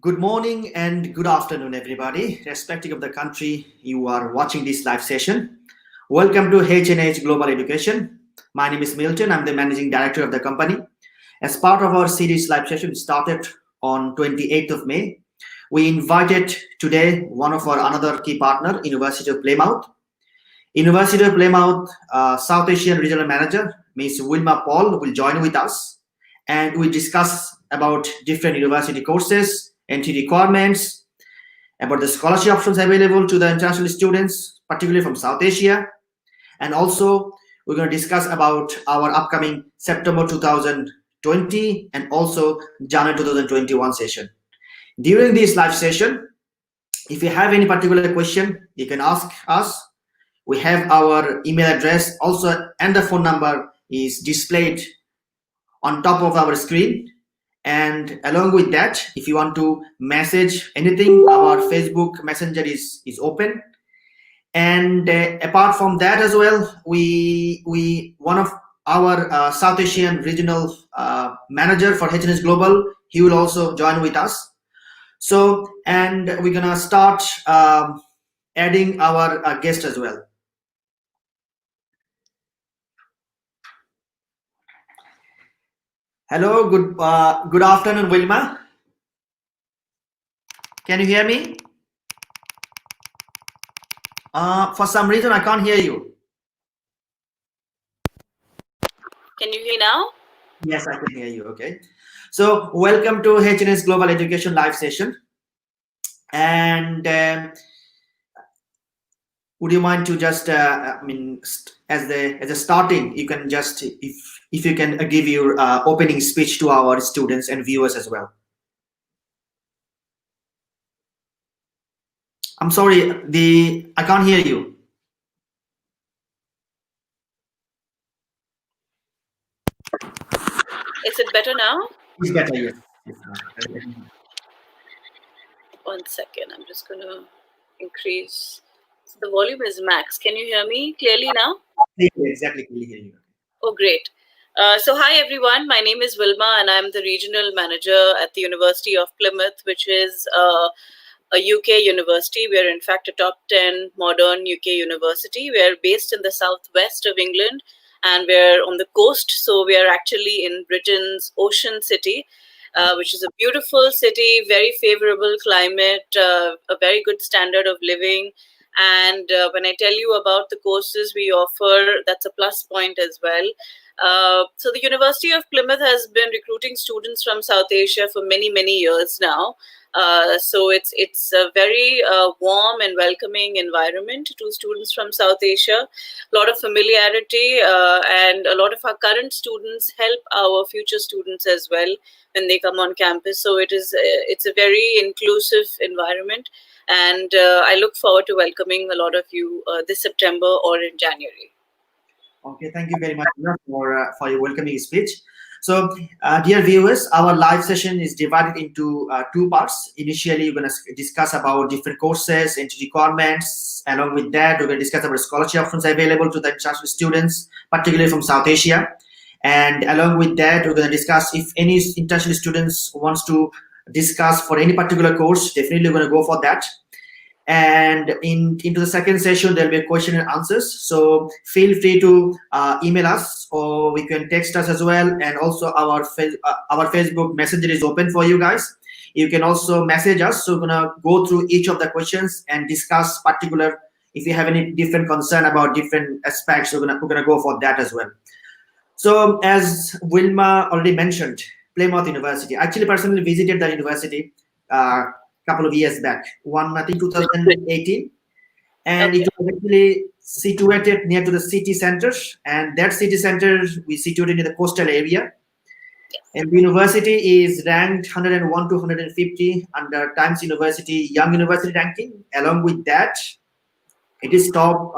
Good morning and good afternoon, everybody, respective of the country you are watching this live session. Welcome to H&H Global Education. My name is Milton. I'm the managing director of the company. As part of our series live session started on 28th of May, we invited today one of our another key partner, University of Plymouth. University of Plymouth South Asian Regional Manager, Ms. Wilma Paul, will join with us, and we discuss about different university courses, entry requirements, about the scholarship options available to the international students, particularly from South Asia, and also we're going to discuss about our upcoming September 2020 and also January 2021 session. During this live session, if you have any particular question, you can ask us. We have our email address also, and the phone number is displayed on top of our screen. And along with that, if you want to message anything, our Facebook Messenger is open. And apart from that as well, we one of our South Asian regional manager for H&H Global, he will also join with us. So, and we're gonna start adding our guest as well. Hello, good afternoon, Wilma. Can you hear me? For some reason, I can't hear you. Can you hear now? Yes, I can hear you. Okay. So, welcome to H&H Global Education live session. And would you mind to just, as a starting, you can just, if you can give your opening speech to our students and viewers as well. I'm sorry, I can't hear you. Is it better now? It's better, yes. One second, I'm just going to increase. So the volume is max. Can you hear me clearly now? Exactly, clearly hear you. Oh, great. So hi, everyone. My name is Wilma, and I'm the regional manager at the University of Plymouth, which is a UK university. We are, in fact, a top 10 modern UK university. We are based in the southwest of England, and we're on the coast. So we are actually in Britain's Ocean City, which is a beautiful city, very favorable climate, a very good standard of living. And when I tell you about the courses we offer, that's a plus point as well. So the University of Plymouth has been recruiting students from South Asia for many, many years now. So it's a very warm and welcoming environment to students from South Asia. A lot of familiarity, and a lot of our current students help our future students as well when they come on campus. So it's a very inclusive environment, and I look forward to welcoming a lot of you this September or in January. Okay, thank you very much for your welcoming speech. So, dear viewers, our live session is divided into two parts. Initially, we're going to discuss about different courses, entry requirements. Along with that, we're going to discuss about scholarship options available to the international students, particularly from South Asia. And along with that, we're going to discuss if any international students wants to discuss for any particular course, definitely we're going to go for that. And into the second session, there'll be a question and answers. So feel free to email us, or we can text us as well. And also our Facebook Messenger is open for you guys. You can also message us. So we're gonna go through each of the questions and discuss particular. If you have any different concern about different aspects, we're gonna go for that as well. So as Wilma already mentioned, Plymouth University. I actually personally visited the university couple of years back, I think 2018, and Okay. it was actually situated near to the city center, and that city center we situated in the coastal area. And the university is ranked 101 to 150 under Times University Young University ranking. Along with that, it is top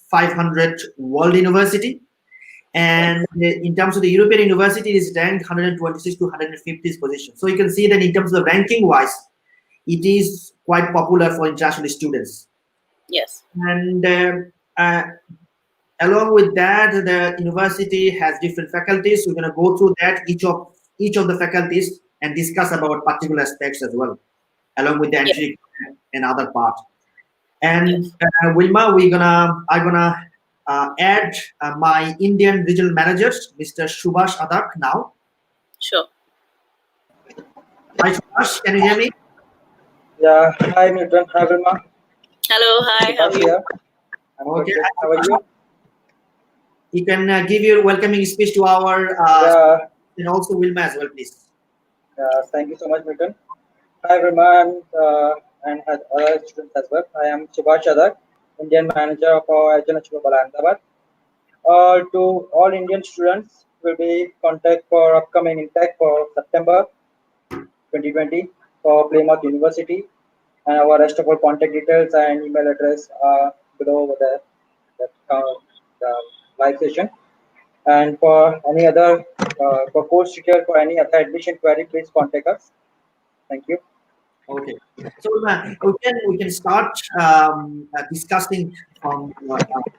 500 world university. And in terms of the European university, it is ranked 126 to 150th position. So you can see that in terms of ranking wise, it is quite popular for international students. Yes. And along with that, the university has different faculties. We're going to go through that, each of the faculties, and discuss about particular aspects as well, along with the entry and other part. And Wilma, I'm gonna add my Indian regional manager, Mr. Subhash Adak now. Sure. Hi Subhash, can you hear me? Yeah, hi Milton, hi Wilma. Hello, hi, how are you? I'm okay. How are you? You can give your welcoming speech to our and also Wilma as well, please. Thank you so much, Milton. Hi Wilma and other students as well. I am Subhash Adak, Indian manager for H&H Global Education. To all Indian students will be contact for upcoming intake for September 2020 for Plymouth University, and our rest of our contact details and email address are below over there. The live session. And for any other for course detail for any other admission query, please contact us. Thank you. Okay, so we can start discussing from faculty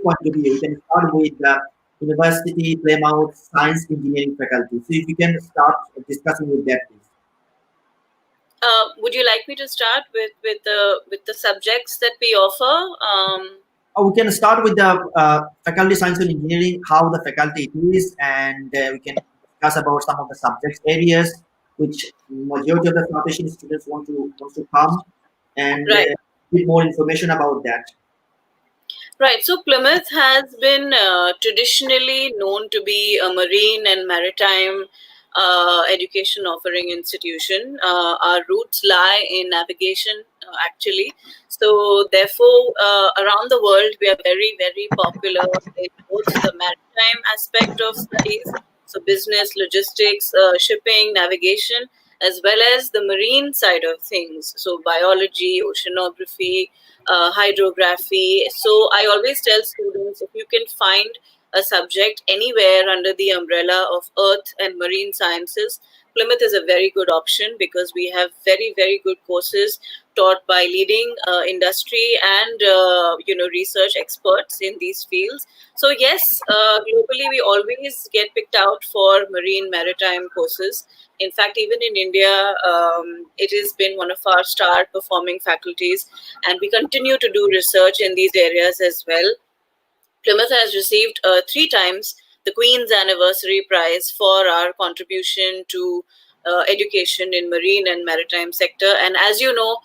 point of view. We can start with the University Plymouth Science Engineering faculty. So if you can start discussing with that, please. Would you like me to start with the subjects that we offer? We can start with the faculty science and engineering, how the faculty is, and we can discuss about some of the subject areas which majority of the South Asian students want to come, and give more information about that. Right. So Plymouth has been traditionally known to be a marine and maritime education offering institution. Our roots lie in navigation, actually. So therefore, around the world, we are very, very popular in both the maritime aspect of studies, so business, logistics, shipping, navigation, as well as the marine side of things, so biology, oceanography, hydrography. So I always tell students, if you can find a subject anywhere under the umbrella of earth and marine sciences, Plymouth is a very good option because we have very, very good courses taught by leading industry and research experts in these fields. So yes, globally we always get picked out for marine maritime courses. In fact, even in India, it has been one of our star performing faculties, and we continue to do research in these areas as well. Plymouth has received 3 times the Queen's Anniversary Prize for our contribution to education in marine and maritime sector. And as you know,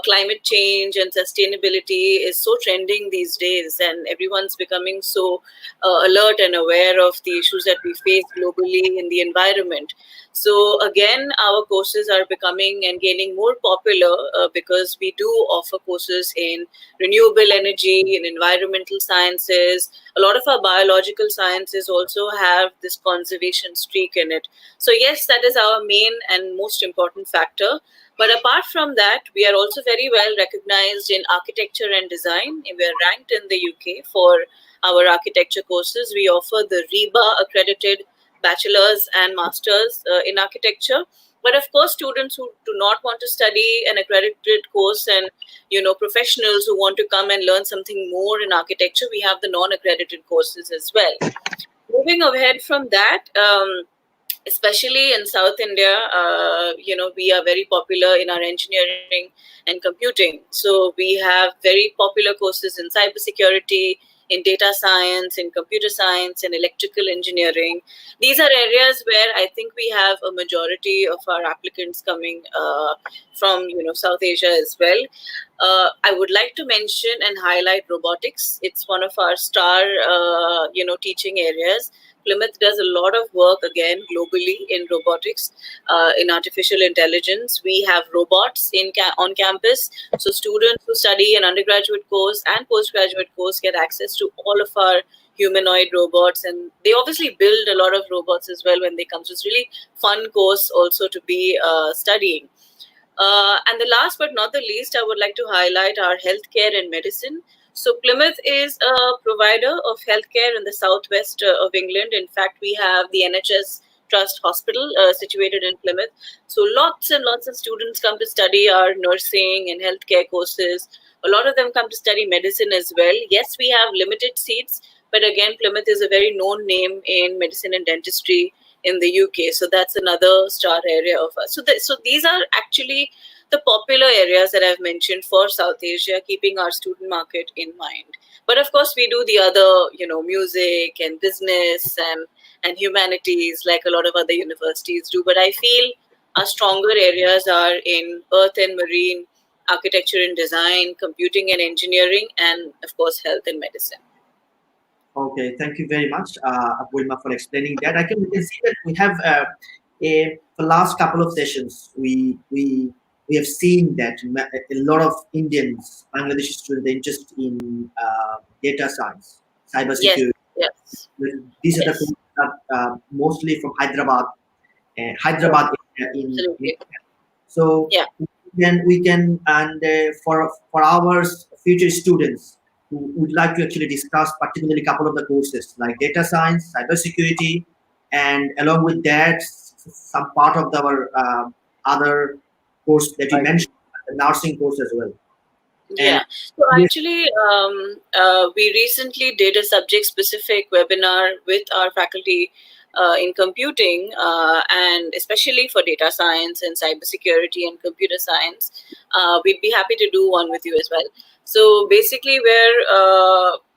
climate change and sustainability is so trending these days, and everyone's becoming so alert and aware of the issues that we face globally in the environment. So again, our courses are becoming and gaining more popular because we do offer courses in renewable energy, in environmental sciences. A lot of our biological sciences also have this conservation streak in it. So yes, that is our main and most important factor. But apart from that, we are also very well recognized in architecture and design. We are ranked in the UK for our architecture courses. We offer the REBA accredited bachelor's and master's in architecture. But of course, students who do not want to study an accredited course and, professionals who want to come and learn something more in architecture, we have the non-accredited courses as well. Moving ahead from that, especially in South India, we are very popular in our engineering and computing. So we have very popular courses in cybersecurity, in data science, in computer science, and electrical engineering. These are areas where I think we have a majority of our applicants coming from, South Asia as well. I would like to mention and highlight robotics. It's one of our star, teaching areas. Plymouth does a lot of work, again, globally in robotics, in artificial intelligence. We have robots on campus. So students who study an undergraduate course and postgraduate course get access to all of our humanoid robots. And they obviously build a lot of robots as well when they come. So it's really fun course also to be studying. And the last but not the least, I would like to highlight our healthcare and medicine. So Plymouth is a provider of healthcare in the southwest of England. In fact, we have the NHS Trust Hospital situated in Plymouth. So lots and lots of students come to study our nursing and healthcare courses. A lot of them come to study medicine as well. Yes, we have limited seats, but again, Plymouth is a very known name in medicine and dentistry in the UK. So that's another star area of us. So these are actually the popular areas that I've mentioned for South Asia, keeping our student market in mind. But of course, we do the other, music and business and humanities like a lot of other universities do. But I feel our stronger areas are in earth and marine, architecture and design, computing and engineering, and of course, health and medicine. Okay, thank you very much, Wilma, for explaining that. We can see that we have for last couple of sessions, we have seen that a lot of Indians, Bangladeshi students, are interested in data science, cybersecurity. Yes. These are the courses that mostly from Hyderabad, Hyderabad in Absolutely. so Yeah. we can and for our future students who would like to actually discuss particularly a couple of the courses like data science, cybersecurity, and along with that some part of our other course that you mentioned, the nursing course as well. Yeah. So actually, we recently did a subject-specific webinar with our faculty in computing, and especially for data science and cybersecurity and computer science. We'd be happy to do one with you as well. So basically,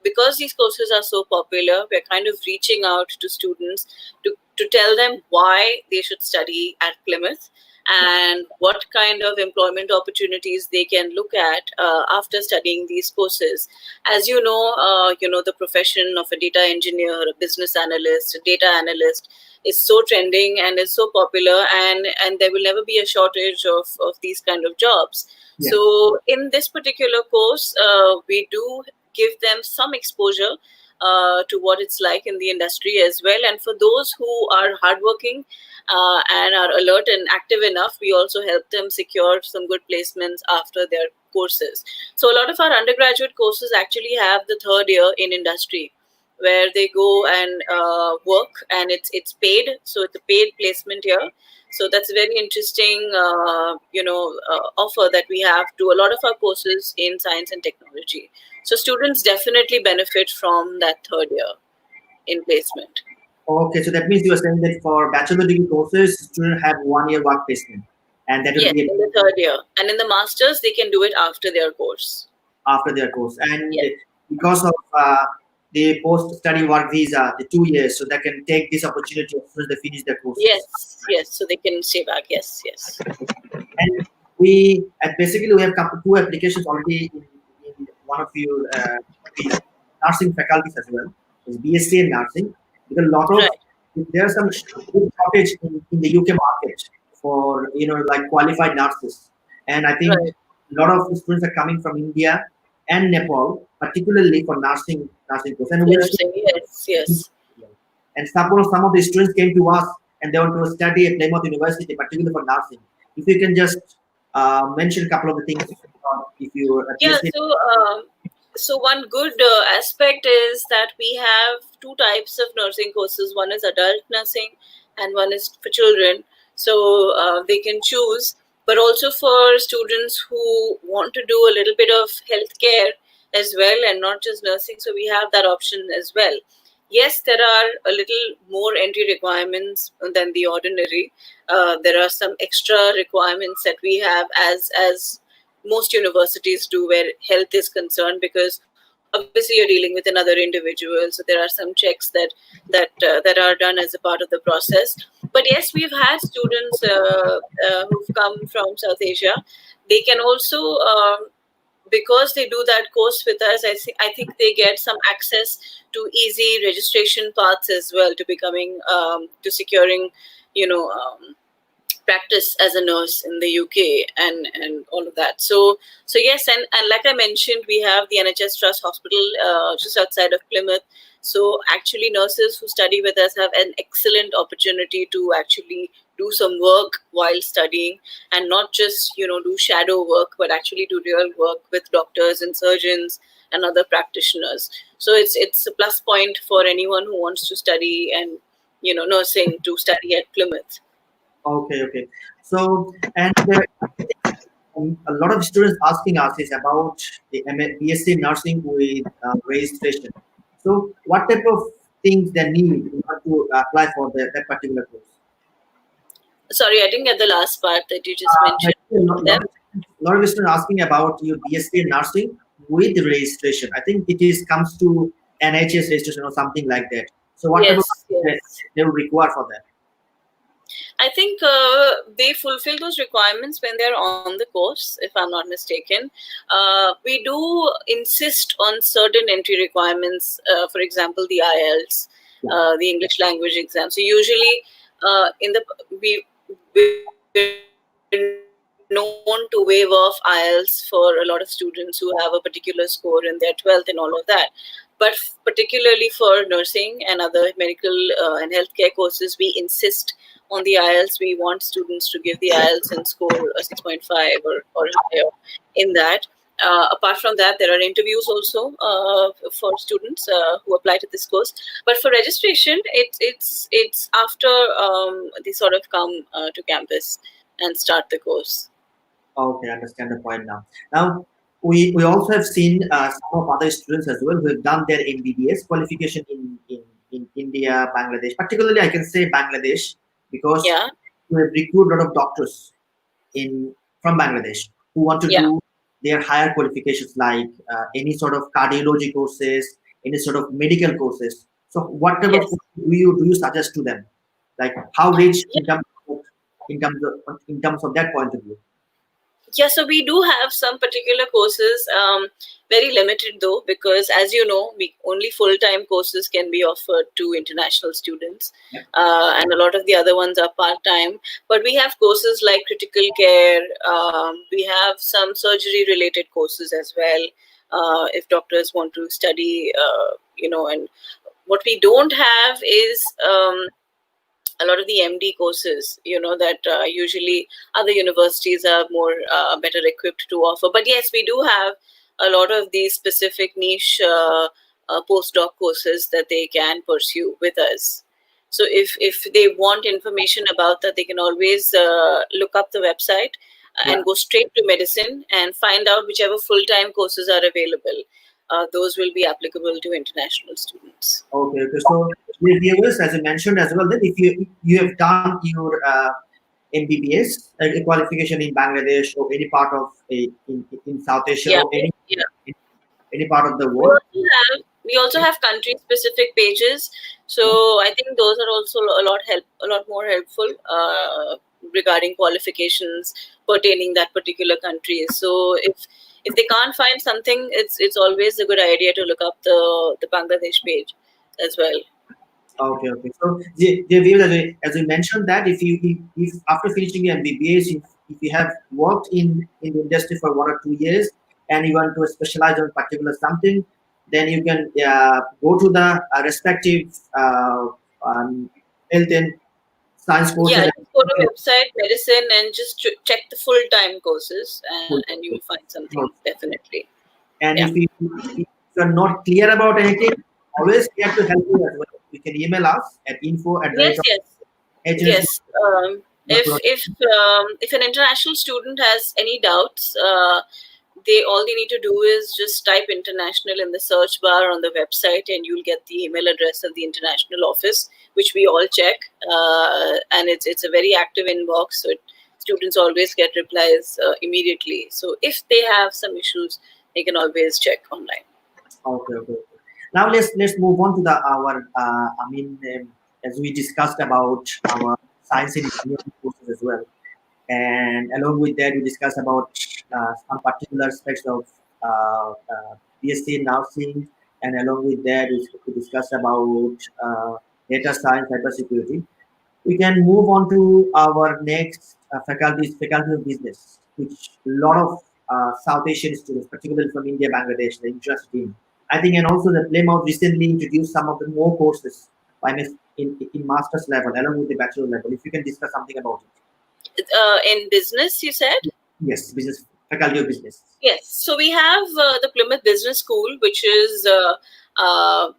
because these courses are so popular, we're kind of reaching out to students to tell them why they should study at Plymouth and what kind of employment opportunities they can look at after studying these courses. As you know, the profession of a data engineer, a business analyst, a data analyst is so trending and is so popular, and there will never be a shortage of these kind of jobs. Yeah. So in this particular course, we do give them some exposure to what it's like in the industry as well. And for those who are hardworking and are alert and active enough, we also help them secure some good placements after their courses. So a lot of our undergraduate courses actually have the third year in industry, where they go and work, and it's paid. So it's a paid placement here. So that's a very interesting, offer that we have to a lot of our courses in science and technology. So students definitely benefit from that third year in placement. Okay, so that means you are saying that for bachelor degree courses, students have 1 year work placement, and that will Yes, be in the third year, and in the masters they can do it after their course. after their course, and Yes. because of the post-study work visa, the 2 years, so they can take this opportunity as soon as they finish their courses. Yes, so they can stay back. Yes. And we basically we have two applications already in one of your nursing faculties as well. It's BSc in nursing. Because a lot of there are some good shortage in the UK market for like qualified nurses, and I think a lot of students are coming from India and Nepal, particularly for nursing course. And Yes. And some of the students came to us and they want to study at Plymouth University, particularly for nursing. If you can just mention a couple of the things, if you So one good aspect is that we have two types of nursing courses. One is adult nursing and one is for children. So they can choose, but also for students who want to do a little bit of healthcare as well and not just nursing. So we have that option as well. Yes, there are a little more entry requirements than the ordinary. There are some extra requirements that we have as most universities do where health is concerned, because obviously you're dealing with another individual, so there are some checks that are done as a part of the process. But yes, we've had students who've come from South Asia. They can also because they do that course with us, I think they get some access to easy registration paths as well to becoming to securing practice as a nurse in the UK and all of that. So yes, and like I mentioned, we have the NHS Trust Hospital just outside of Plymouth. So actually nurses who study with us have an excellent opportunity to actually do some work while studying, and not just do shadow work, but actually do real work with doctors and surgeons and other practitioners. So it's a plus point for anyone who wants to study and nursing to study at Plymouth. Okay. So, and a lot of students asking us is about the BSc nursing with registration. So, what type of things they need in order to apply for that particular course? Sorry, I didn't get the last part that you just mentioned. A lot of listeners are asking about your BSc in nursing with registration. I think it is comes to NHS registration or something like that. So what type of they will require for that? I think they fulfill those requirements when they're on the course, if I'm not mistaken. We do insist on certain entry requirements, for example, the IELTS, the English language exam. So usually we're known to waive off IELTS for a lot of students who have a particular score in their 12th and all of that. But particularly for nursing and other medical and healthcare courses, we insist on the IELTS. We want students to give the IELTS and score a 6.5 or higher in that. Apart from that, there are interviews also for students who apply to this course. But for registration, it's after they sort of come to campus and start the course. Okay, I understand the point now. Now, we also have seen some of other students as well who have done their MBBS qualification in India, Bangladesh. Particularly, I can say Bangladesh because we have recruited a lot of doctors from Bangladesh who want to do their higher qualifications like any sort of cardiology courses, any sort of medical courses. So, what type of courses do you suggest to them? Like how rich in terms of that point of view? Yeah, so we do have some particular courses, very limited though, because as you know, only full-time courses can be offered to international students, and a lot of the other ones are part-time. But we have courses like critical care, we have some surgery-related courses as well, if doctors want to study, and what we don't have is a lot of the MD courses, that usually other universities are more better equipped to offer. But yes, we do have a lot of these specific niche postdoc courses that they can pursue with us. So if they want information about that, they can always look up the website and go straight to medicine and find out whichever full-time courses are available. Those will be applicable to international students. Okay. So, viewers, as I mentioned as well, that if you have done your MBBS qualification in Bangladesh or any part of in South Asia or any part of the world, we also have country-specific pages. So I think those are also a lot more helpful regarding qualifications pertaining that particular country. So if they can't find something, it's always a good idea to look up the Bangladesh page as well. Okay. So, as you mentioned that if after finishing your MBBS, if you have worked in the industry for 1 or 2 years and you want to specialize on particular something, then you can go to the respective health and science courses. Yeah, just go to the website, medicine, and just check the full-time courses, and you will find something, definitely. And if you are not clear about anything, always here to help you as well. You can email us at info@. Yes. If an international student has any doubts, all they need to do is just type international in the search bar on the website, and you'll get the email address of the international office, which we all check. And it's a very active inbox, so students always get replies immediately. So if they have some issues, they can always check online. Okay. Now let's move on to our as we discussed about our science and engineering courses as well, and along with that we discussed about some particular aspects of BSc nursing, and along with that we discussed about data science, cybersecurity. We can move on to our next faculty of business, which a lot of South Asian students, particularly from India, Bangladesh, are interested in. I think, and also the Plymouth recently introduced some of the more courses in master's level along with the bachelor level. If you can discuss something about it. In business, you said? Yes, business, faculty of business. Yes. So we have the Plymouth Business School, which is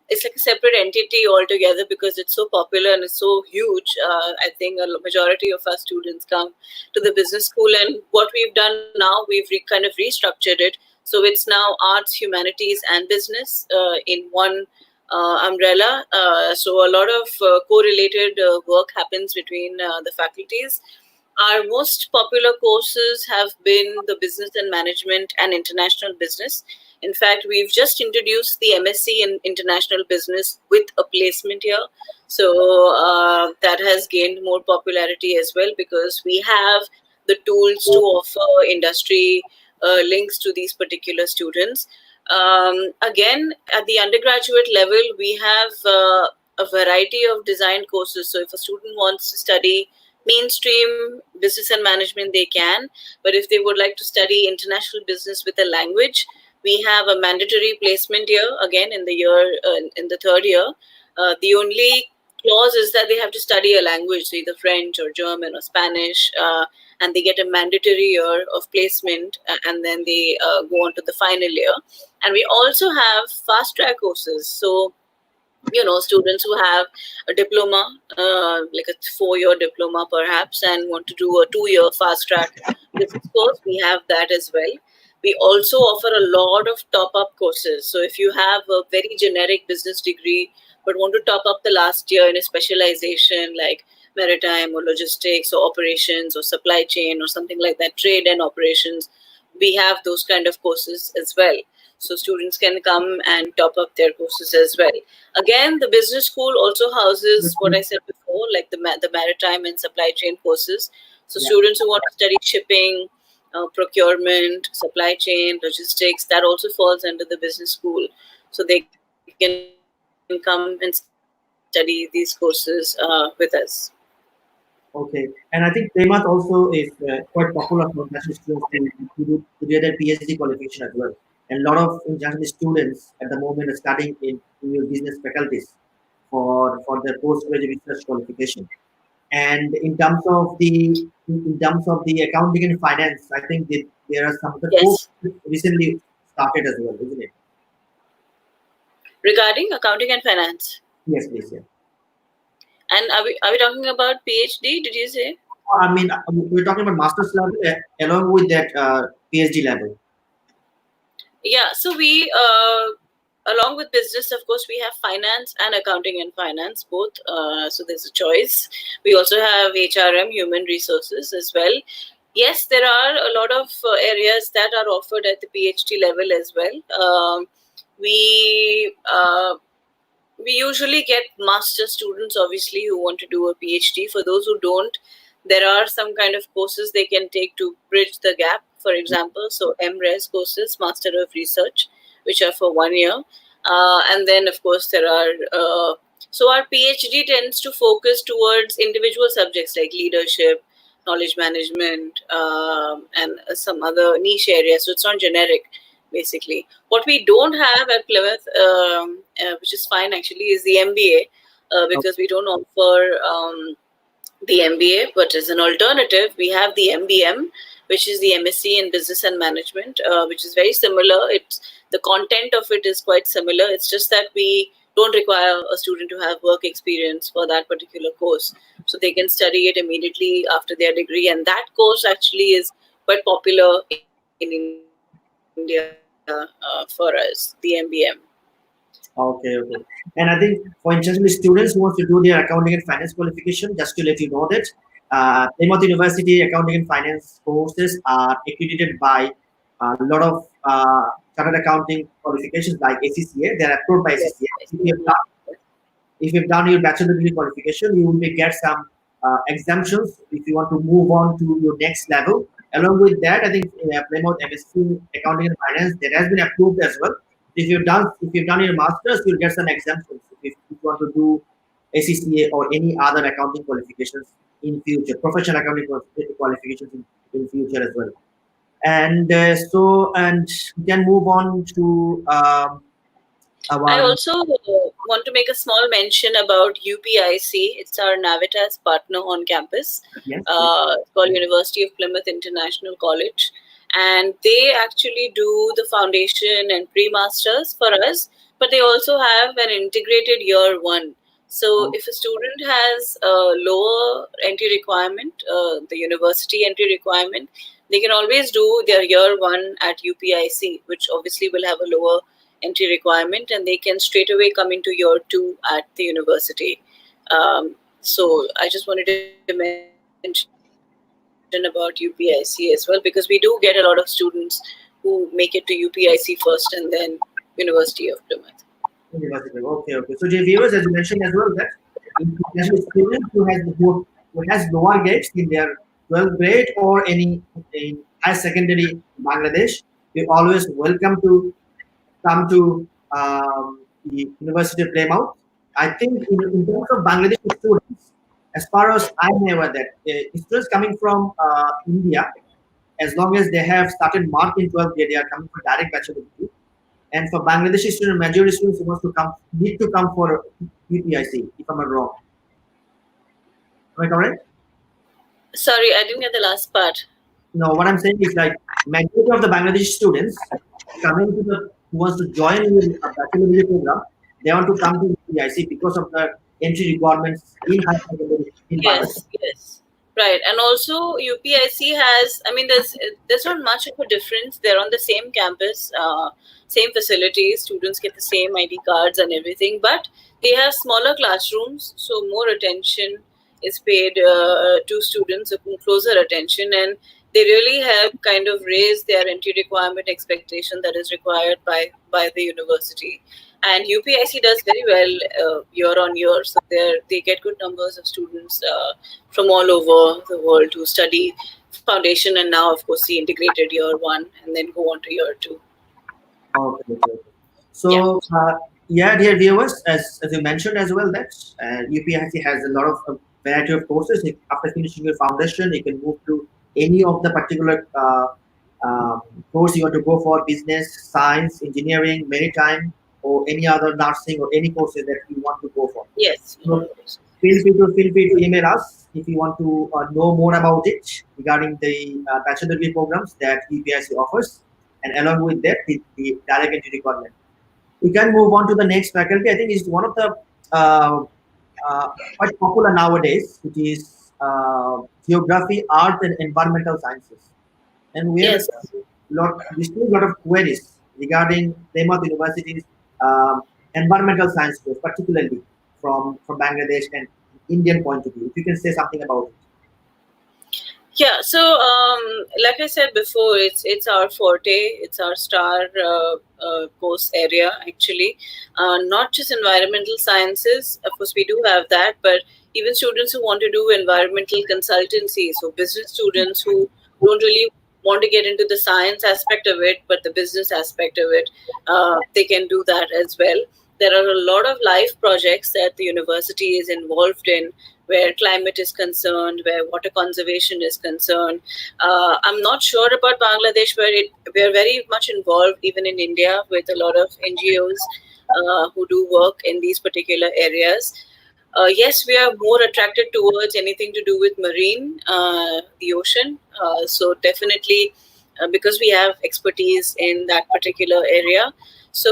it's like a separate entity altogether because it's so popular and it's so huge. I think a majority of our students come to the business school, and what we've done now, we've kind of restructured it. So it's now arts, humanities, and business in one umbrella. So a lot of correlated work happens between the faculties. Our most popular courses have been the business and management and international business. In fact, we've just introduced the MSc in international business with a placement here. So that has gained more popularity as well, because we have the tools to offer industry links to these particular students. Again, at the undergraduate level, we have a variety of design courses. So if a student wants to study mainstream business and management, they can. But if they would like to study international business with a language, we have a mandatory placement year again in the year in the third year. The only clause is that they have to study a language, so either French or German or Spanish, and they get a mandatory year of placement, and then they go on to the final year. And we also have fast track courses. So students who have a diploma, like a 4-year diploma perhaps, and want to do a 2-year fast track business course, we have that as well. We also offer a lot of top-up courses. So if you have a very generic business degree but want to top up the last year in a specialization like maritime or logistics or operations or supply chain or something like that, trade and operations, we have those kind of courses as well. So students can come and top up their courses as well. Again, the business school also houses what I said before, like the maritime and supply chain courses. So students who want to study shipping, procurement, supply chain, logistics, that also falls under the business school. So they can come and study these courses with us. Okay, and I think Plymouth also is quite popular for international students to get their PhD qualification as well. And a lot of international students at the moment are studying in your business faculties for their postgraduate research qualification. And in terms of the accounting and finance, I think there are some of the courses recently started as well, isn't it? Regarding accounting and finance. Yes, please. Yeah. And are we talking about PhD? Did you say? I mean, we're talking about master's level along with that PhD level. Yeah. So we, along with business, of course, we have finance and accounting and finance both. So there's a choice. We also have HRM, human resources as well. Yes, there are a lot of areas that are offered at the PhD level as well. We usually get master students, obviously, who want to do a PhD. For those who don't, there are some kind of courses they can take to bridge the gap, for example. So MRes courses, Master of Research, which are for 1 year. And then, of course, there are... so our PhD tends to focus towards individual subjects like leadership, knowledge management, and some other niche areas. So it's not generic, basically. What we don't have at Plymouth, which is fine actually, is the MBA, because we don't offer the MBA, but as an alternative, we have the MBM, which is the MSc in Business and Management, which is very similar. The content of it is quite similar. It's just that we don't require a student to have work experience for that particular course. So they can study it immediately after their degree. And that course actually is quite popular in India for us, the MBM. Okay. And I think for international students who want to do their accounting and finance qualification, just to let you know that Plymouth University accounting and finance courses are accredited by a lot of chartered accounting qualifications like ACCA. They are approved by ACCA. If you've done your bachelor degree qualification, you will get some exemptions if you want to move on to your next level. Along with that, I think Plymouth MSc accounting and finance that has been approved as well. If you've done your masters, you'll get some exemptions if you want to do ACCA or any other accounting qualifications in future, professional accounting qualifications in future as well. And we can move on to I also want to make a small mention about UPIC. It's our Navitas partner on campus. Yes, it's called University of Plymouth International College. And they actually do the foundation and pre-masters for us, but they also have an integrated year 1. So if a student has a lower entry requirement, the university entry requirement, they can always do their year 1 at UPIC, which obviously will have a lower entry requirement, and they can straight away come into year 2 at the university. So I just wanted to mention about UPIC as well, because we do get a lot of students who make it to UPIC first and then University of Plymouth. Okay. So dear viewers, as you mentioned as well, that international students who has lower grades in their 12th grade or any in high secondary in Bangladesh, we always welcome to come to the University of Plymouth. I think in terms of Bangladeshi students, as far as I'm aware, that students coming from India, as long as they have started mark in 12th grade, they are coming for direct bachelor degree. And for Bangladeshi students, majority students need to come for UPIC, if I'm not wrong. Am I correct? Sorry, I didn't get the last part. No, what I'm saying is like majority of the Bangladeshi students coming to the who wants to join in a bachelor degree program, they want to come to UPIC because of the entry requirements in high secondary in Bangladesh. Yes, right. And also UPIC has, I mean, there's not much of a difference. They're on the same campus, same facilities. Students get the same ID cards and everything, but they have smaller classrooms, so more attention is paid to students, closer attention, and they really help kind of raise their entry requirement expectation that is required by the university. And UPIC does very well year on year, so they get good numbers of students from all over the world to study foundation, and now of course the integrated year 1 and then go on to year 2. Okay. So dear viewers, as you mentioned as well, that UPIC has a lot of variety of courses. After finishing your foundation, you can move to any of the particular course you want to go for: business, science, engineering, maritime, or any other nursing or any courses that you want to go for. Yes. So feel free to email us if you want to know more about it regarding the bachelor degree programs that UPIC offers, and along with that, the direct entry requirement. We can move on to the next faculty. I think it's one of the quite popular nowadays, which is geography, art, and environmental sciences. And we have received a lot of queries regarding Plymouth University's environmental science course, particularly from Bangladesh and Indian point of view. If you can say something about it. Yeah, so like I said before, it's our forte, it's our star course area actually. Not just environmental sciences, of course we do have that, but even students who want to do environmental consultancy, so business students who don't really want to get into the science aspect of it, but the business aspect of it, they can do that as well. There are a lot of live projects that the university is involved in, where climate is concerned, where water conservation is concerned. I'm not sure about Bangladesh, where we are very much involved, even in India, with a lot of NGOs who do work in these particular areas. Yes, we are more attracted towards anything to do with marine, the ocean. So definitely, because we have expertise in that particular area. So,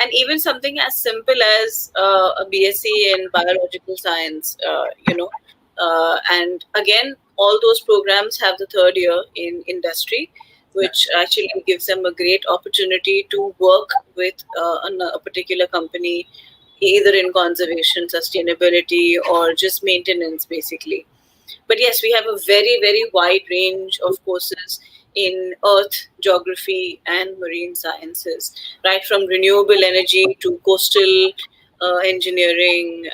and even something as simple as a BSc in biological science, and again, all those programs have the third year in industry, which actually gives them a great opportunity to work with a particular company, either in conservation, sustainability, or just maintenance, basically. But yes, we have a very, very wide range of courses in earth, geography, and marine sciences, right from renewable energy to coastal engineering,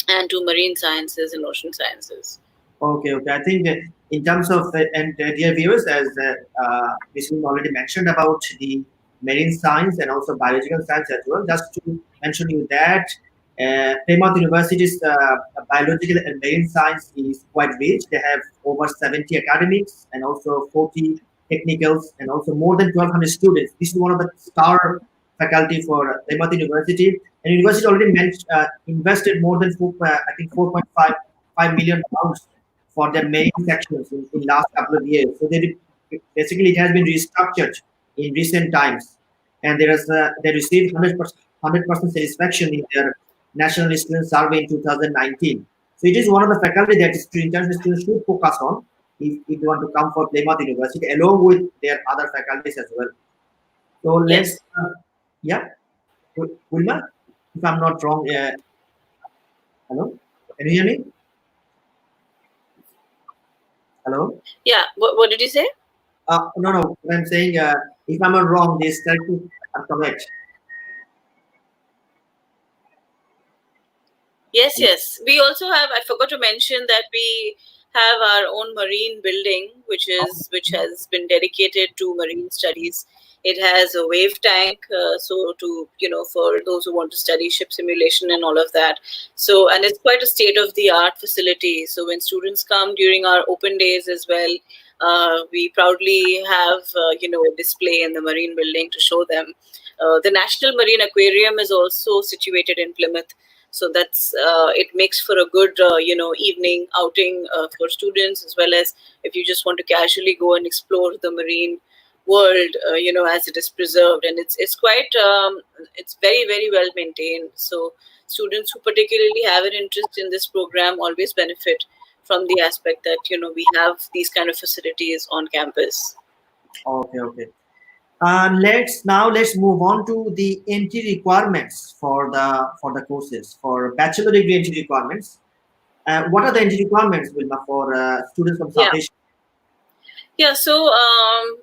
and to marine sciences and ocean sciences. Okay. I think in terms of and dear viewers, as Vishnu already mentioned about the marine science and also biological science as well. Just to mention you that Plymouth University's biological and marine science is quite rich. They have over 70 academics and also 40 technicals and also more than 1,200 students. This is one of the star faculty for Plymouth University. And university already invested more than 4.5 million pounds for their main sections in last couple of years. So basically it has been restructured in recent times, and they received 100% satisfaction in their National Student Survey in 2019. So it is one of the faculty that international students should focus on if they want to come for Plymouth University, along with their other faculties as well. So let's Yeah, Wilma, if I'm not wrong. Hello, can you hear me? Hello. Yeah, what did you say? No, no. What I'm saying, if I'm not wrong, these statistics are correct. Yes. We also have, I forgot to mention that we have our own marine building, which has been dedicated to marine studies. It has a wave tank, so to, for those who want to study ship simulation and all of that. So, and it's quite a state of the art facility. So when students come during our open days as well, we proudly have, a display in the marine building to show them. The National Marine Aquarium is also situated in Plymouth. So that's it makes for a good evening outing for students, as well as if you just want to casually go and explore the marine world, as it is preserved, and it's quite it's very well maintained. So students who particularly have an interest in this program always benefit from the aspect that we have these kind of facilities on campus. Okay. Let's move on to the entry requirements for the courses for bachelor degree entry requirements. What are the entry requirements, Wilma, for students from South Asia? Yeah, so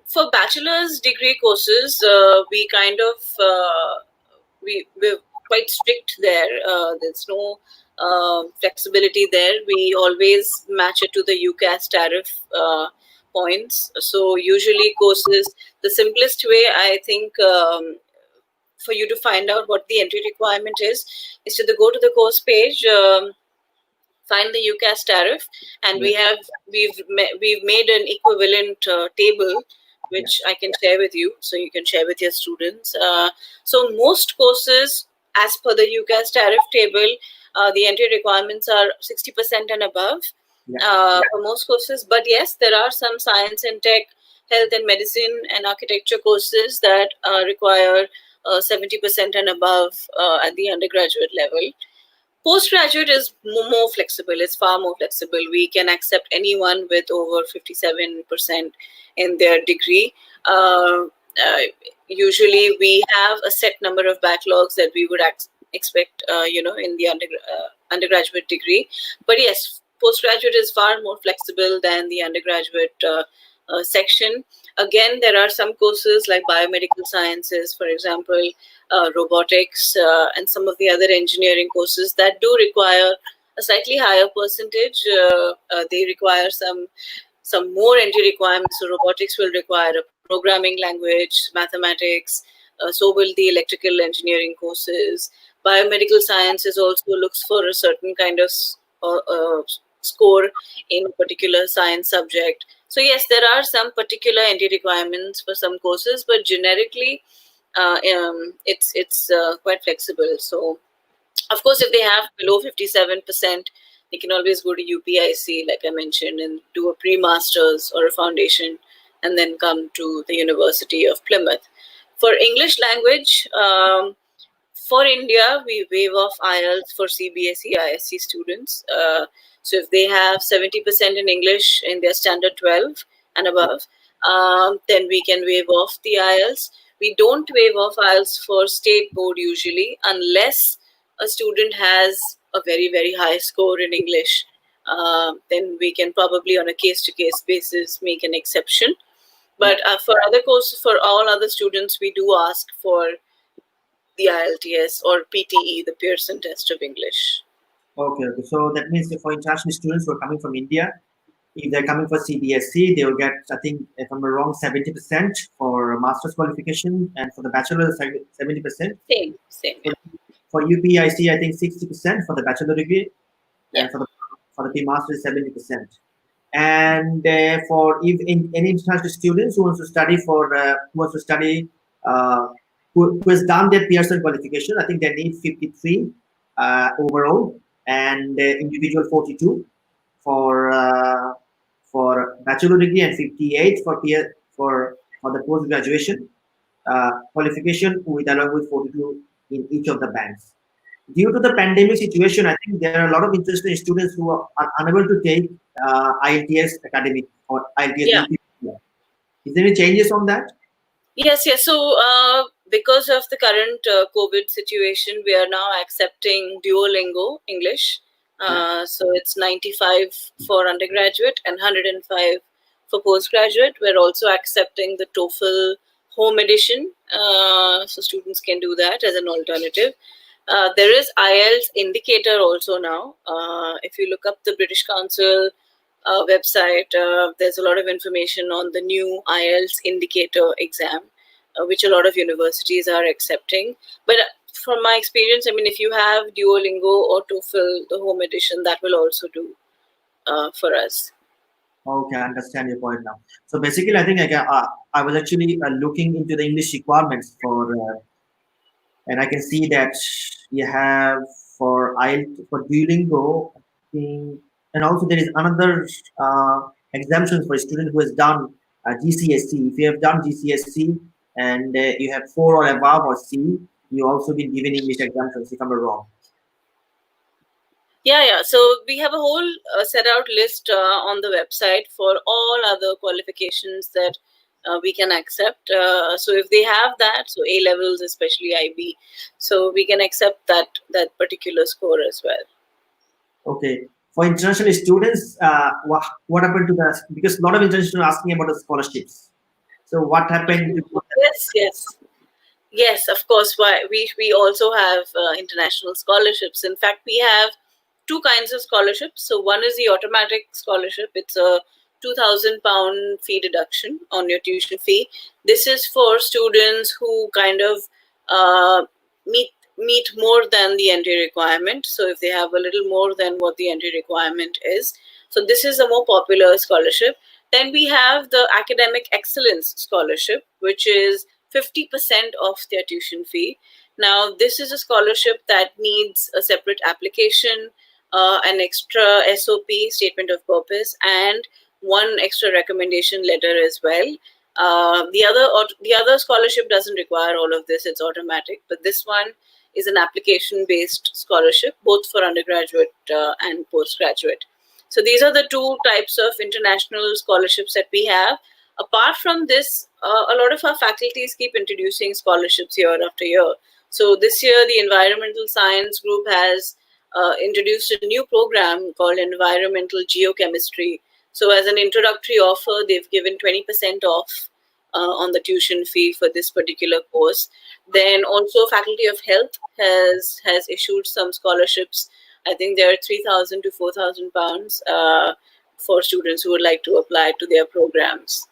for bachelor's degree courses, we kind of we're quite strict there. There's no flexibility there. We always match it to the UCAS tariff points. So usually courses, the simplest way I think for you to find out what the entry requirement is to go to the course page. Find the UCAS tariff, and we've made an equivalent table which I can share with you, so you can share with your students. So most courses, as per the UCAS tariff table, the entry requirements are 60% and above for most courses. But yes, there are some science and tech, health and medicine, and architecture courses that require 70% and above at the undergraduate level. Postgraduate is more flexible. It's far more flexible. We can accept anyone with over 57% in their degree. Usually, we have a set number of backlogs that we would expect, in the undergraduate degree. But yes, postgraduate is far more flexible than the undergraduate section. Again, there are some courses like biomedical sciences, for example, robotics, and some of the other engineering courses that do require a slightly higher percentage. They require some more entry requirements. So robotics will require a programming language, mathematics. So will the electrical engineering courses. Biomedical sciences also looks for a certain kind of score in a particular science subject. So yes, there are some particular entry requirements for some courses, but generically, it's quite flexible. So, of course, if they have below 57%, they can always go to UPIC, like I mentioned, and do a pre-masters or a foundation, and then come to the University of Plymouth. For English language, for India, we waive off IELTS for CBSE, ISC students. So if they have 70% in English in their standard 12 and above, then we can waive off the IELTS. We don't waive off IELTS for state board usually, unless a student has a very high score in English. Then we can probably on a case-to-case basis make an exception. But for other courses, for all other students, we do ask for the IELTS or PTE, the Pearson Test of English. Okay. So that means for international students who are coming from India, if they're coming for CBSE, they will get, I think, if I'm not wrong, 70% for master's qualification, and for the bachelor, 70%. Same. For UPIC, I think 60% for the bachelor degree, Yeah. and for the P-master, 70%. And for if any international students who wants to study who has done their Pearson qualification, I think they need 53 overall, and individual 42 for bachelor degree, and 58 for the post graduation qualification, along with 42 in each of the bands. Due to the pandemic situation, I think there are a lot of interested students who are unable to take IELTS academic or IELTS. Yeah. Is there any changes on that? Yes. So because of the current COVID situation, we are now accepting Duolingo English. So it's 95 for undergraduate and 105 for postgraduate. We're also accepting the TOEFL home edition, so students can do that as an alternative. There is IELTS indicator also now. If you look up the British Council website, there's a lot of information on the new IELTS indicator exam, which a lot of universities are accepting. But from my experience, I mean, if you have Duolingo or TOEFL, the home edition, that will also do for us. Okay, I understand your point now. So basically, I think I was actually looking into the English requirements for, and I can see that you have for IELTS, for Duolingo, and also there is another exemption for a student who has done GCSE. If you have done GCSE and you have 4 or above or C, you also been given English exemptions, if I'm not wrong. Yeah. So we have a whole set out list on the website for all other qualifications that we can accept. So if they have that, so A levels, especially IB, so we can accept that particular score as well. Okay. For international students, what happened to the, because a lot of international students are asking about the scholarships. So what happened? Yes, of course. Why we also have international scholarships. In fact, we have 2 kinds of scholarships. So one is the automatic scholarship. It's a £2,000 fee deduction on your tuition fee. This is for students who kind of meet more than the entry requirement. So if they have a little more than what the entry requirement is. So this is a more popular scholarship. Then we have the academic excellence scholarship, which is 50% off their tuition fee. Now, this is a scholarship that needs a separate application, an extra SOP, statement of purpose, and 1 extra recommendation letter as well. The other scholarship doesn't require all of this; it's automatic. But this one is an application-based scholarship, both for undergraduate and postgraduate. So these are the 2 types of international scholarships that we have. Apart from this, a lot of our faculties keep introducing scholarships year after year. So this year, the environmental science group has introduced a new program called environmental geochemistry. So as an introductory offer, they've given 20% off on the tuition fee for this particular course. Then also Faculty of Health has issued some scholarships. I think there are £3,000 to £4,000 for students who would like to apply to their programs.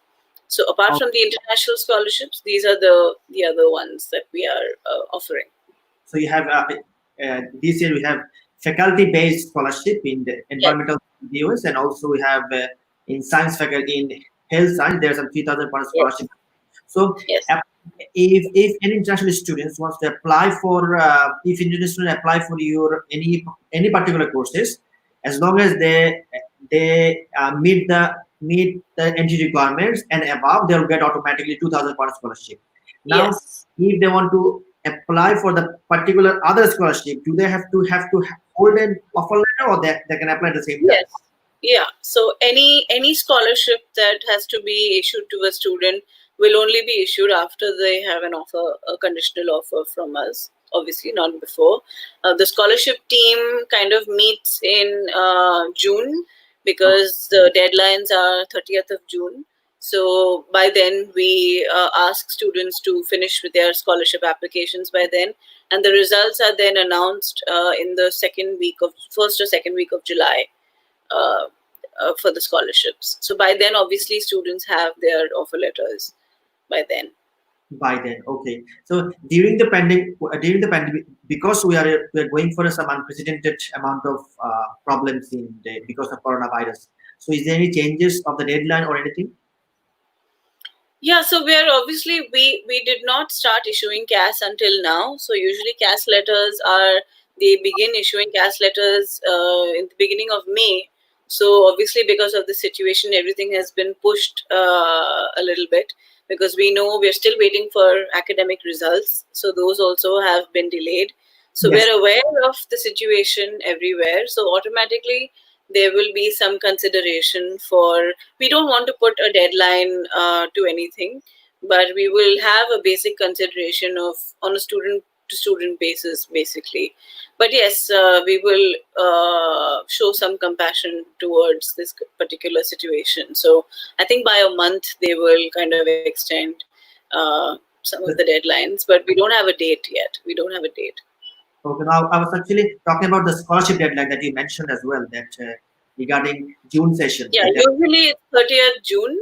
So apart from the international scholarships, these are the other ones that we are offering. So you have this year we have faculty-based scholarship in the environmental US, and also we have in science faculty in health science. There's some £3,000 scholarship. So if any international students wants to apply for, if international students apply for your any particular courses, as long as they meet the entry requirements and above, they'll get automatically £2,000 scholarship. Now, if they want to apply for the particular other scholarship, do they have to hold an offer letter, or they can apply at the same time? Yeah. So any scholarship that has to be issued to a student will only be issued after they have an offer, a conditional offer from us. Obviously, not before. The scholarship team kind of meets in June, because the deadlines are 30th of June. So by then, we ask students to finish with their scholarship applications by then. And the results are then announced in the first or second week of July for the scholarships. So by then, obviously, students have their offer letters by then. Okay. So during the pandemic, because we are going for some unprecedented amount of problems because of coronavirus. So is there any changes of the deadline or anything? Yeah, so we did not start issuing CAS until now. So usually CAS letters they begin issuing CAS letters in the beginning of May. So obviously, because of the situation, everything has been pushed a little bit, because we know we're still waiting for academic results. So those also have been delayed. So we're aware of the situation everywhere. So automatically, there will be some consideration for, we don't want to put a deadline to anything, but we will have a basic consideration of on a student to student basis, basically. But yes, we will show some compassion towards this particular situation. So I think by a month they will kind of extend some of the deadlines, but we don't have a date yet. We don't have a date. Okay, now I was actually talking about the scholarship deadline that you mentioned as well, that regarding June session. Yeah, usually it's 30th June.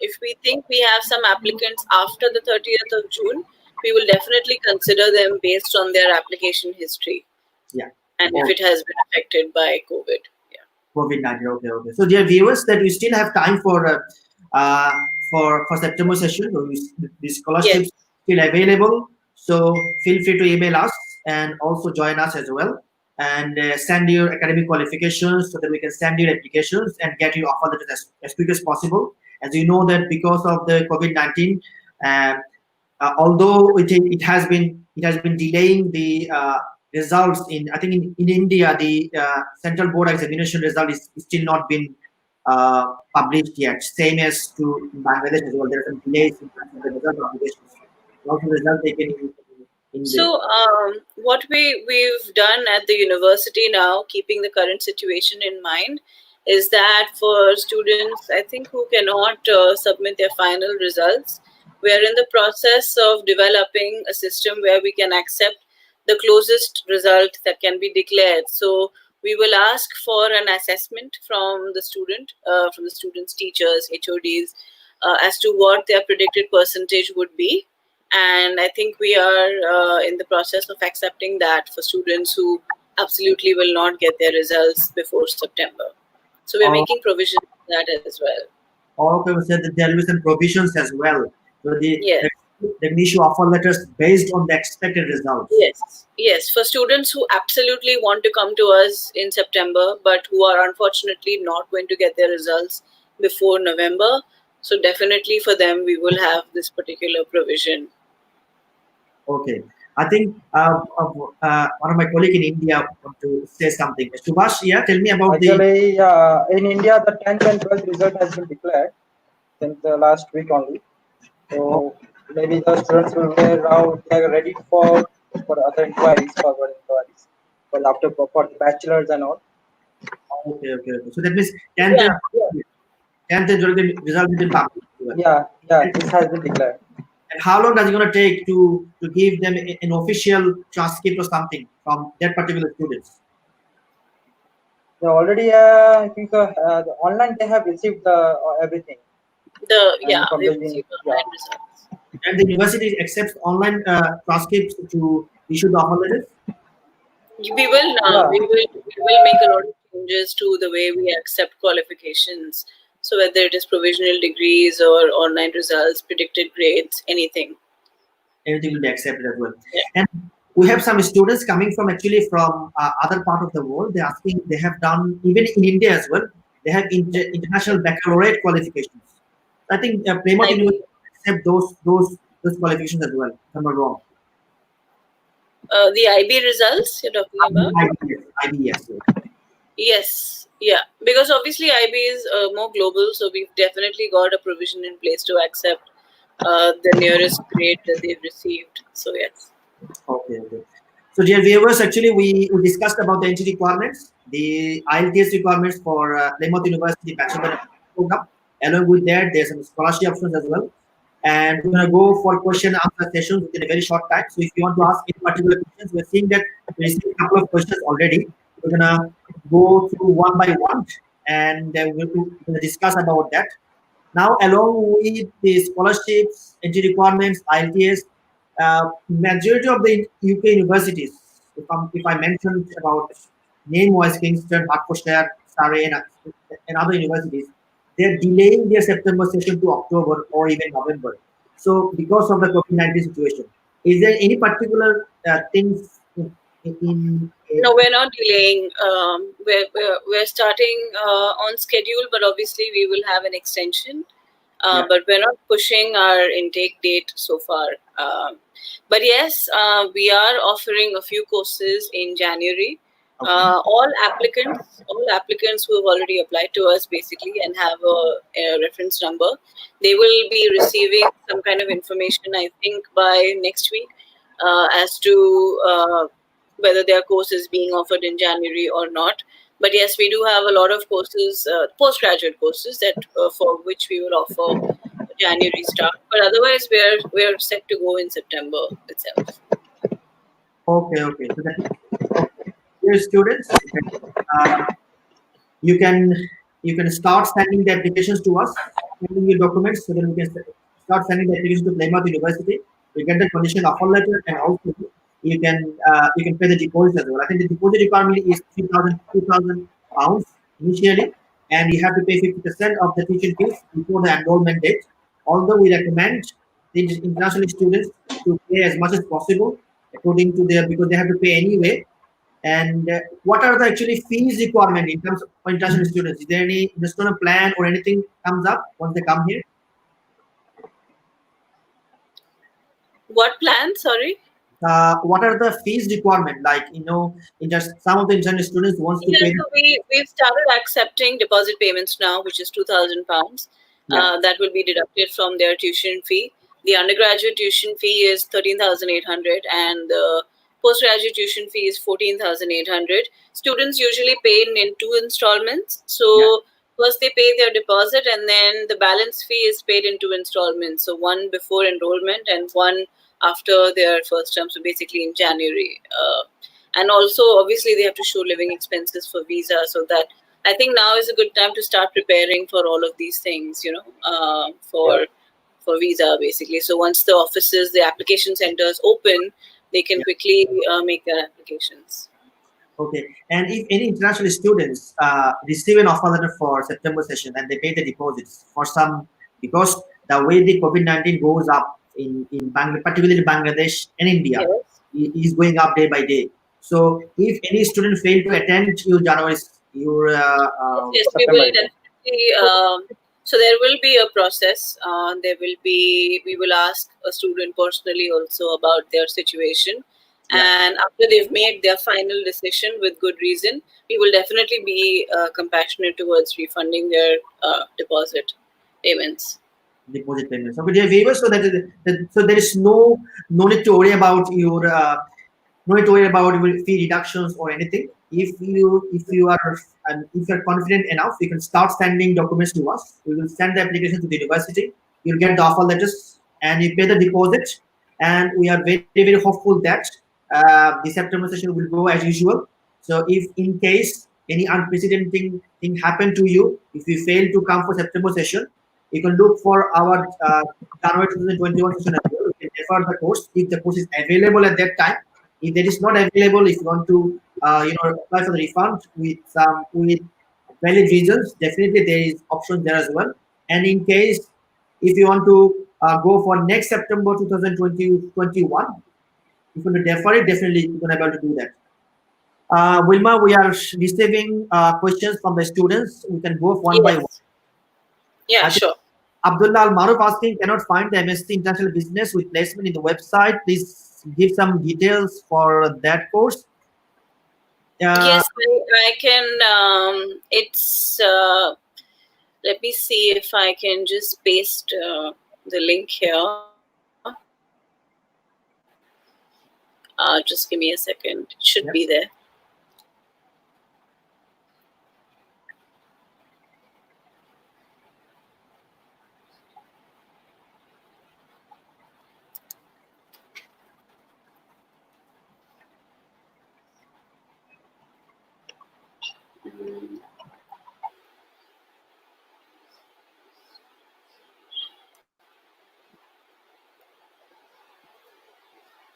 If we think we have some applicants after the 30th of June, we will definitely consider them based on their application history. Yeah. And if it has been affected by COVID. Yeah. COVID-19. Okay. So, dear viewers, that we still have time for September session. So the scholarships still available. So feel free to email us and also join us as well. And send your academic qualifications so that we can send your applications and get you offer letters as quick as possible. As you know that because of the COVID-19, although it has been delaying the results in, I think in India, the central board examination result is still not been published yet. Same as to Bangladesh as well. There are some delays in terms of the result publications. Also, result taken in so what we've done at the university now, keeping the current situation in mind, is that for students, I think, who cannot submit their final results, we are in the process of developing a system where we can accept the closest result that can be declared. So we will ask for an assessment from the students, teachers, HODs, as to what their predicted percentage would be. And I think we are in the process of accepting that for students who absolutely will not get their results before September. So we're making provision for that as well. Okay, we said that there will be some provisions as well. So Yes. they can issue offer letters based on the expected results. Yes. For students who absolutely want to come to us in September, but who are unfortunately not going to get their results before November, so definitely for them we will have this particular provision. Okay. I think one of my colleagues in India want to say something. Subhash, yeah, tell me about Actually, in India, the 10th and 12th result has been declared since the last week only. So maybe the students will be now they are ready for other inquiries, forward inquiries. Well, after for the bachelors and all. Okay. So that means 10th and 12th result has been published. Yeah, this has been declared. And how long is it going to take to give them an official transcript or something from that particular students? They already, I think, the online they have received everything. From the received online results. And the university accepts online transcripts to issue the offer letters? We will now. We will make a lot of changes to the way we accept qualifications. So whether it is provisional degrees or online results, predicted grades, anything will be accepted as well. Yeah. And we have some students coming from other part of the world. They're asking. They have done even in India as well. They have international baccalaureate qualifications. I think Plymouth University accept those qualifications as well. If I'm not wrong. The IB results you're talking about? IB, yes. Yes, yeah. Because obviously IB is more global, so we've definitely got a provision in place to accept the nearest grade that they've received. So yes. Okay. So dear viewers, actually we discussed about the entry requirements, the IELTS requirements for Plymouth University Bachelor program. Along with that, there's some scholarship options as well. And we're gonna go for question and answer sessions within a very short time. So if you want to ask any particular questions, we're seeing that we received a couple of questions already. We're gonna go through one by one, and we're gonna discuss about that. Now, along with the scholarships, entry requirements, IELTS, majority of the UK universities, if I mentioned about name-wise Kingston, Hertfordshire, Surrey, and other universities, they're delaying their September session to October or even November. So, because of the COVID-19 situation, is there any particular things No, we're not delaying. We're starting on schedule, but obviously we will have an extension. But we're not pushing our intake date so far. But yes, we are offering a few courses in January. Okay. All applicants who have already applied to us basically and have a reference number, they will be receiving some kind of information, I think, by next week as to whether their course is being offered in January or not. But yes, we do have a lot of courses, postgraduate courses that for which we will offer January start. But otherwise, we're set to go in September itself. Okay. So that okay. Dear students, uh, you can start sending the applications to us, sending your documents, so then we can start sending the applications to Plymouth University. You get the condition offer letter, and also you can pay the deposit as well. I think the deposit requirement is 2,000 pounds initially, and you have to pay 50% of the tuition fees before the enrollment date. Although we recommend the international students to pay as much as possible according to their, because they have to pay anyway. And what are the actually fees requirement in terms of for international students? Is there any installment plan or anything comes up once they come here? What plan? Sorry. What are the fees requirement? Like, in just some of the international students wants to Yeah, pay. so we've started accepting deposit payments now, which is £2,000. Yeah. That will be deducted from their tuition fee. The undergraduate tuition fee is 13,800, and the postgraduate tuition fee is 14,800. Students usually pay in two installments. So first they pay their deposit, and then the balance fee is paid in two installments. So one before enrollment and one after their first term. So basically in January. And also obviously they have to show living expenses for visa, so that I think now is a good time to start preparing for all of these things, for visa basically. So once the offices, the application centers open, they can quickly make their applications. Okay. And if any international students receive an offer letter for September session and they pay the deposits for some, because the way the COVID-19 goes up in Bangladesh, particularly Bangladesh and India, Yes. is going up day by day. So if any student fail to attend your January, your Yes, we will definitely. So there will be a process. We will ask a student personally also about their situation. And after they've made their final decision with good reason, we will definitely be compassionate towards refunding their deposit payments. deposit payments. Okay, dear viewers, so so there is no need to worry about your no need to worry about your fee reductions or anything. If you are if you're confident enough, you can start sending documents to us. We will send the application to the university. You'll get the offer letters and you pay the deposit. And we are very hopeful that the September session will go as usual. So if in case any unprecedented thing happen to you, if you fail to come for September session, you can look for our January 2021 session as well. You can defer the course if the course is available at that time. If that is not available, if you want to apply for the refund with valid reasons, definitely there is options there as well. And in case if you want to go for next September 2021, if you want to defer it, definitely you're going to be able to do that. Wilma, we are receiving questions from the students. We can go one by one. Yeah, sure. Abdullah Al Maruf asking, cannot find the MSc International Business with placement in the website. Please give some details for that course. Yes, I can. It's. Let me see if I can just paste the link here. Just give me a second. It should be there.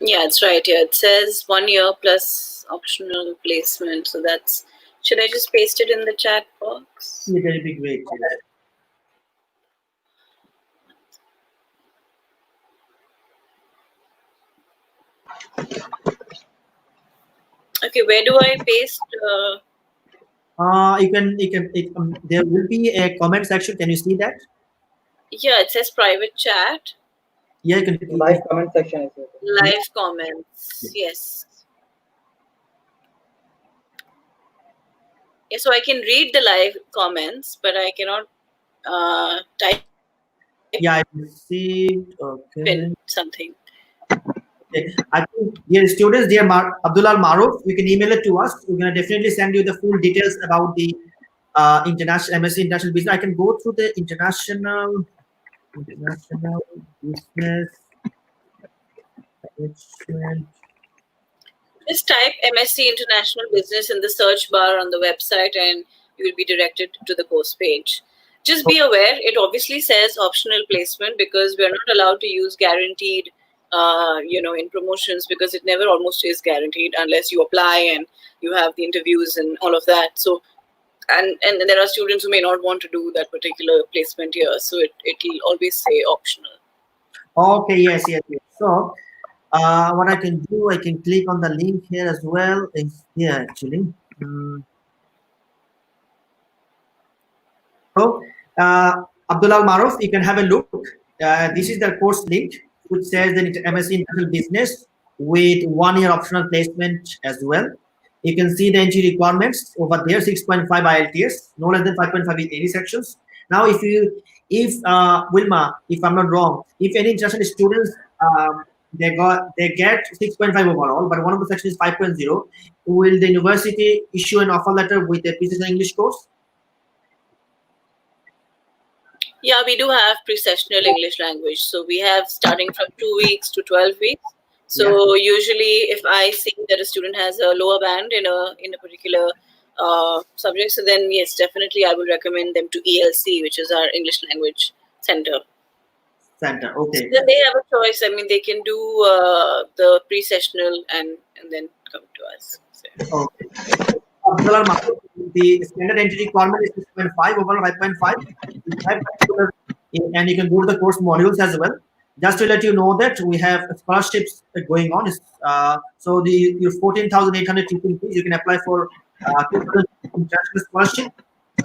Yeah, it's right here. It says 1 year plus optional placement. So that's. Should I just paste it in the chat box? Yeah, that'll be great. Okay, where do I paste? There will be a comment section. Can you see that? Yeah, it says private chat. Yeah, you can. Live comment section is here. Live comments. Yes. Yeah, so I can read the live comments, but I cannot type Yeah, I see. Okay. in something. Okay. I think, dear students, dear Abdullah Maruf, you can email it to us. We're going to definitely send you the full details about the international MSc International Business. I can go through the international business management. Just type MSc International Business in the search bar on the website and you will be directed to the course page. Just be aware, it obviously says optional placement because we're not allowed to use guaranteed, in promotions because it never almost is guaranteed unless you apply and you have the interviews and all of that. So, and there are students who may not want to do that particular placement here. So it'll always say optional. Okay, yes. So, what I can do, I can click on the link here as well. It's here actually. So, Abdullah Maruf, you can have a look. This is the course link, which says that it's MSc International Business with 1 year optional placement as well. You can see the entry requirements over there: 6.5 IELTS, no less than 5.5 in any sections. Now, if Wilma, if I'm not wrong, if any international students they get 6.5 overall, but one of the sections is 5.0, will the university issue an offer letter with a business and English course? Yeah, we do have pre-sessional English language. So we have starting from 2 weeks to 12 weeks. So usually if I see that a student has a lower band in a particular subject, so then yes, definitely I will recommend them to ELC, which is our English language center. Okay. So then they have a choice. I mean, they can do the pre-sessional and then come to us. So. Okay. The standard entry requirement is 6.5 overall 5.5. And you can go to the course modules as well. Just to let you know that we have scholarships going on. So your 14,800 tuition fees, you can apply for 2,000 international scholarship.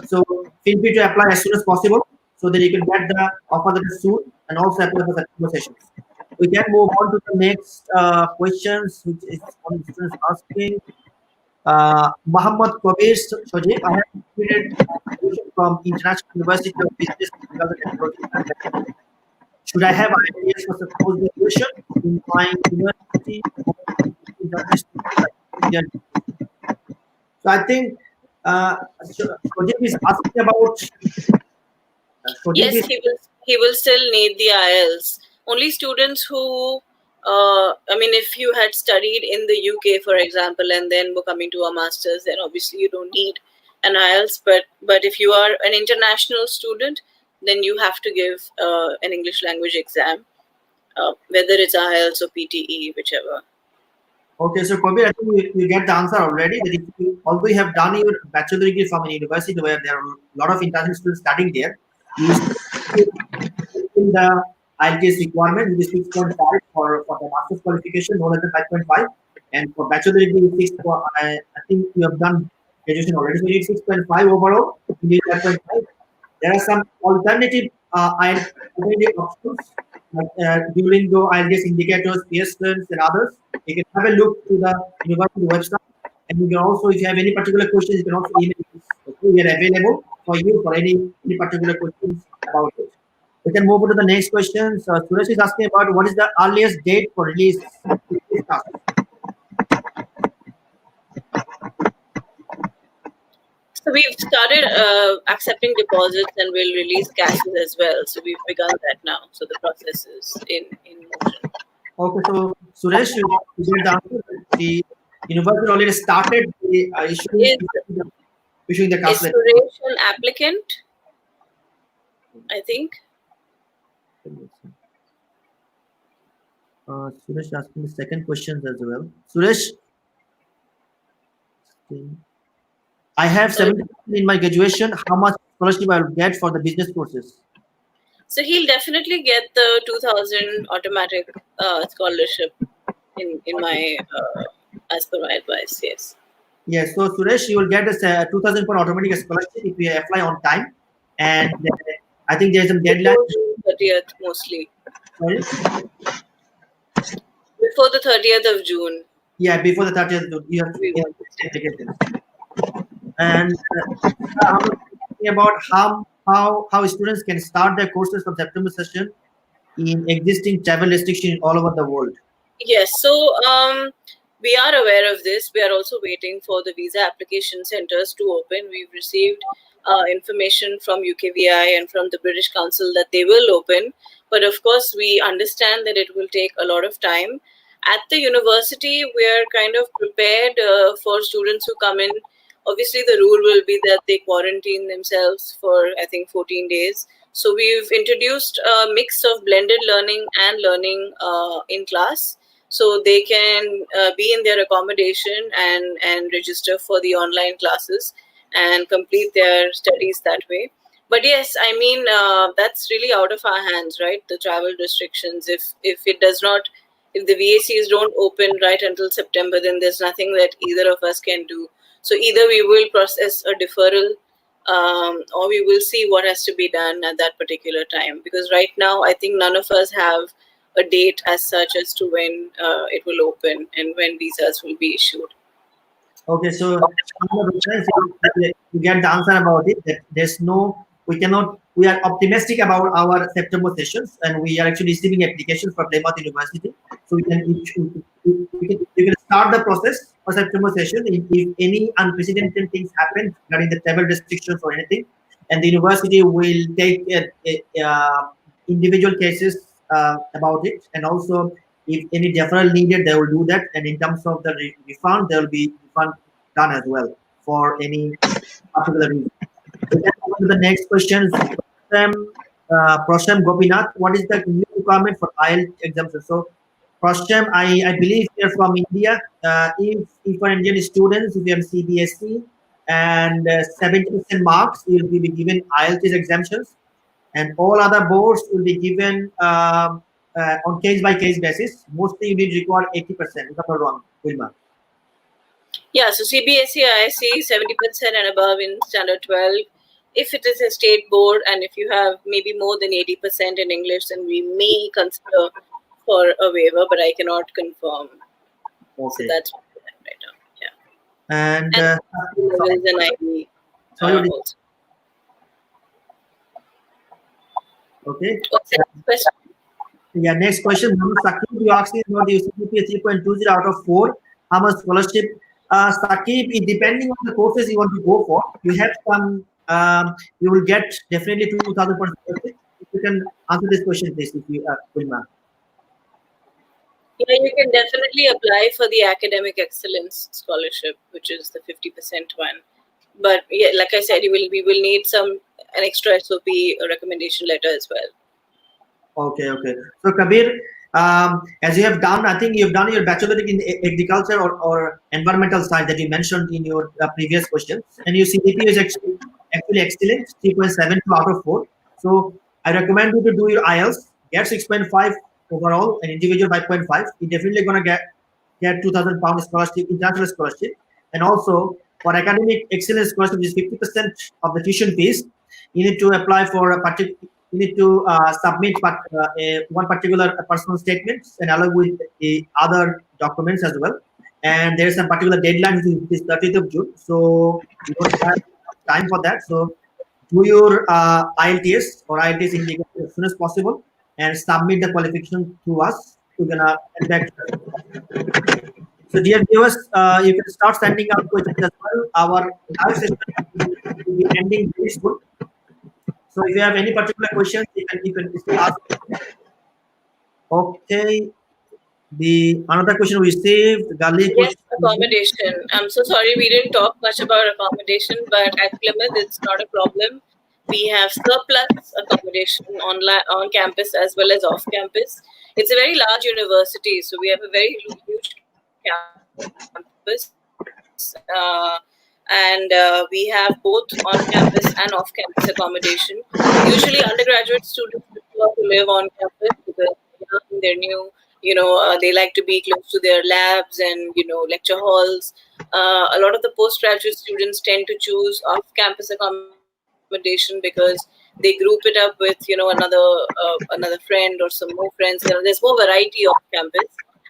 So feel free to apply as soon as possible so that you can get the offer letter soon and also apply for September sessions. We can move on to the next questions, which is one student asking. Muhammad Kabir Sojib, I have completed from International University of Business and Technology. Should I have ideas for the post graduation in my university? So I think Sojib is asking about. Yes, he will still need the IELTS. Only students who if you had studied in the UK, for example, and then were coming to a master's, then obviously you don't need an IELTS. But if you are an international student, then you have to give an English language exam, whether it's IELTS or PTE, whichever. Okay, so Kabir, I think you get the answer already. That if although you have done your bachelor degree from a university where there are a lot of international students studying there, you in the IELTS requirement, which is 6.5 for the master's qualification, no less than 5.5, and for bachelor degree, I think you have done graduation already, so you need 6.5 overall. You need 5.5. There are some alternative options like Duolingo, IELTS indicators, Pearsons, and others. You can have a look to the university website, and you can also, if you have any particular questions, you can also email us. Okay, we are available for you for any particular questions about it. We can move on to the next question. So Suresh is asking about what is the earliest date for release. So we've started accepting deposits and we'll release cashes as well. So we've begun that now. So the process is in motion. Okay, so Suresh, you get the answer. The university already started the issuing the cash. Is Suresh an applicant? I think. Suresh asking the second question as well. Suresh, I have 70% in my graduation. How much scholarship I will get for the business courses? So he'll definitely get the 2,000 automatic scholarship in my as per my advice. Yes. Yes. So Suresh, you will get a 2,000 for automatic scholarship if you apply on time, and I think there is a deadline. Before 30th mostly. Sorry? Before the 30th of June. Yeah, before the 30th of June, you have to get it. And I was thinking about how students can start their courses from September session in existing travel restrictions all over the world. Yes, so we are aware of this. We are also waiting for the visa application centers to open. We've received information from UKVI and from the British Council that they will open. But of course, we understand that it will take a lot of time. At the university, we are kind of prepared for students who come in. Obviously, the rule will be that they quarantine themselves for, I think, 14 days. So we've introduced a mix of blended learning and learning in class, so they can be in their accommodation and register for the online classes and complete their studies that way. But yes, I mean, that's really out of our hands, right? The travel restrictions. If it does not, if the VACs don't open right until September, then there's nothing that either of us can do. So either we will process a deferral, or we will see what has to be done at that particular time. Because right now, I think none of us have a date as such as to when it will open and when visas will be issued. Okay, so you get the answer about it. That there's no, we cannot. We are optimistic about our September sessions, and we are actually receiving applications for Plymouth University. So we can start the process for September session if any unprecedented things happen regarding the travel restrictions or anything, and the university will take individual cases about it, and also if any deferral needed, they will do that. And in terms of the refund, there will be refund done as well for any particular reason. So let's move to the next question. Prasham Gopinath, what is the English requirement for IELTS exams? So, Prasham, I believe you're from India. If for Indian students, if you have CBSE and 70% marks, you'll be given IELTS exemptions, and all other boards will be given on case-by-case basis. Mostly, you need to require 80%. If I'm not wrong, Wilma. Yeah, so CBSE, I see 70% and above in Standard 12. If it is a state board and if you have maybe more than 80% in English, then we may consider for a waiver, but I cannot confirm. Okay. So that's what we have right now. Yeah. And levels and IB also. Okay. What's the next question? Yeah, next question. Sakib, you asked me about the UCP 3.20 out of 4. How much scholarship? Sakib, depending on the courses you want to go for, you have some, you will get definitely 2,000 points. If you can answer this question, please, if you, Wilma. Yeah, you can definitely apply for the Academic Excellence Scholarship, which is the 50% one. But yeah, like I said, we will need an extra SOP recommendation letter as well. Okay. So Kabir, as you have done, I think you have done your bachelor in agriculture or environmental science that you mentioned in your previous questions, and your CGPA is actually excellent, 3.72 out of 4. So I recommend you to do your IELTS, get 6.5 overall, and individual 5.5. You're definitely gonna get 2,000 pound scholarship, international scholarship, and also for academic excellence scholarship, which is 50% of the tuition fees. You need to apply for a particular. You need to submit one particular personal statement and along with the other documents as well. And there is a particular deadline, which is 30th of June. So you don't have time for that. So do your IELTS or IELTS indicator as soon as possible and submit the qualification to us. We're gonna get back to that. So dear viewers, you can start sending out questions as well. Our live session will be ending very soon. So if you have any particular questions, you can still ask. Okay. The another question we received, Yes, accommodation. I'm so sorry we didn't talk much about accommodation, but at Plymouth it's not a problem. We have surplus accommodation on campus as well as off campus. It's a very large university, so we have a very huge campus. And we have both on-campus and off-campus accommodation. Usually, undergraduate students prefer to live on campus because they're new. They like to be close to their labs and lecture halls. A lot of the postgraduate students tend to choose off-campus accommodation because they group it up with another friend or some more friends. There's more variety off campus,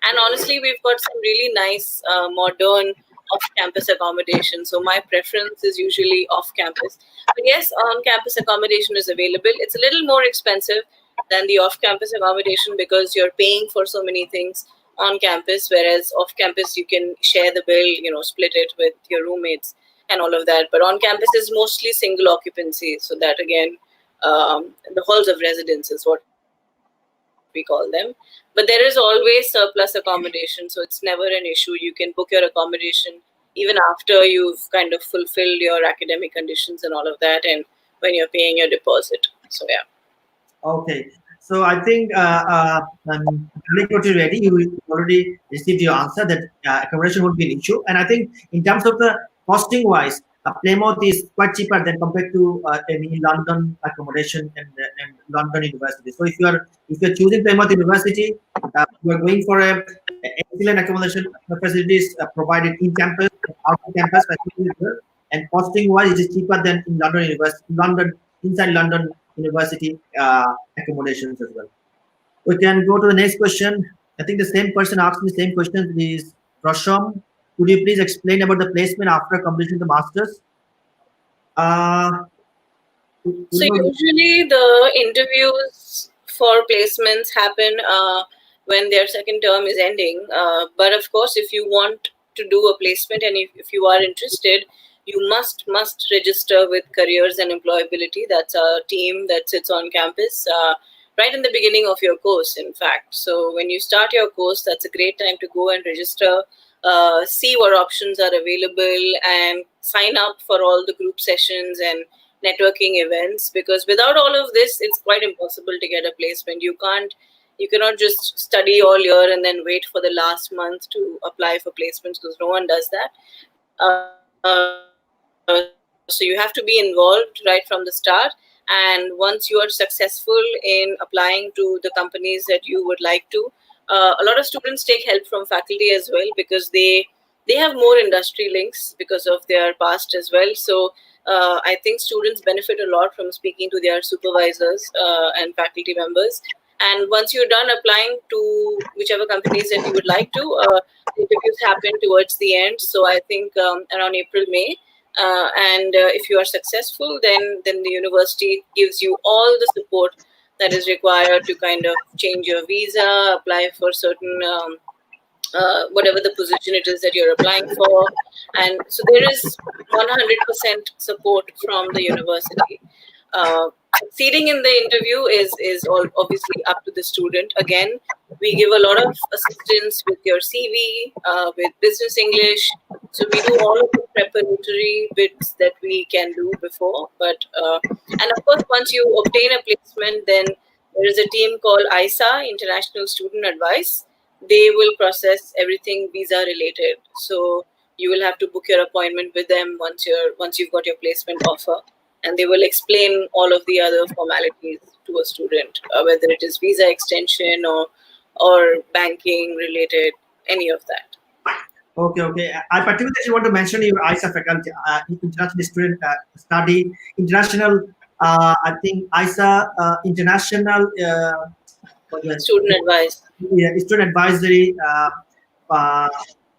and honestly, we've got some really nice modern off-campus accommodation. So my preference is usually off-campus. But yes, on-campus accommodation is available. It's a little more expensive than the off-campus accommodation because you're paying for so many things on campus, whereas off-campus you can share the bill, split it with your roommates and all of that. But on campus is mostly single occupancy. So that again, the halls of residence is what we call them. But there is always surplus accommodation, so it's never an issue. You can book your accommodation even after you've kind of fulfilled your academic conditions and all of that, and when you're paying your deposit. So yeah. Okay. So I think got you ready. You already received your answer that accommodation would be an issue. And I think in terms of the costing wise, Plymouth is quite cheaper than compared to any London accommodation and London University. So if you're choosing Plymouth University, you are going for a excellent accommodation facilities provided in campus, out of campus facilities, and costing wise it is cheaper than in London University, inside London University accommodations as well. We can go to the next question. I think the same person asked me the same question. Is Rasham, could you please explain about the placement after completing the masters? So usually the interviews for placements happen when their second term is ending. But of course, if you want to do a placement and if you are interested, you must register with Careers and Employability. That's a team that sits on campus right in the beginning of your course, in fact. So when you start your course, that's a great time to go and register, see what options are available, and sign up for all the group sessions and networking events. Because without all of this, it's quite impossible to get a placement. You cannot just study all year and then wait for the last month to apply for placements, because no one does that. So you have to be involved right from the start. And once you are successful in applying to the companies that you would like to, a lot of students take help from faculty as well, because they have more industry links because of their past as well. So I think students benefit a lot from speaking to their supervisors and faculty members. And once you're done applying to whichever companies that you would like to, interviews happen towards the end. So I think around April, May. And if you are successful, then the university gives you all the support that is required to kind of change your visa, apply for certain whatever the position it is that you're applying for. And so there is 100% support from the university. Succeeding in the interview is all obviously up to the student. Again, we give a lot of assistance with your CV, with business English. So we do all of the preparatory bits that we can do before. But and of course, once you obtain a placement, then there is a team called ISA, International Student Advice. They will process everything visa related. So you will have to book your appointment with them once you've got your placement offer. And they will explain all of the other formalities to a student, whether it is visa extension or banking related, any of that. Okay. I particularly want to mention your ISA faculty, international student study, international. I think ISA international student advice. Yeah, student advisory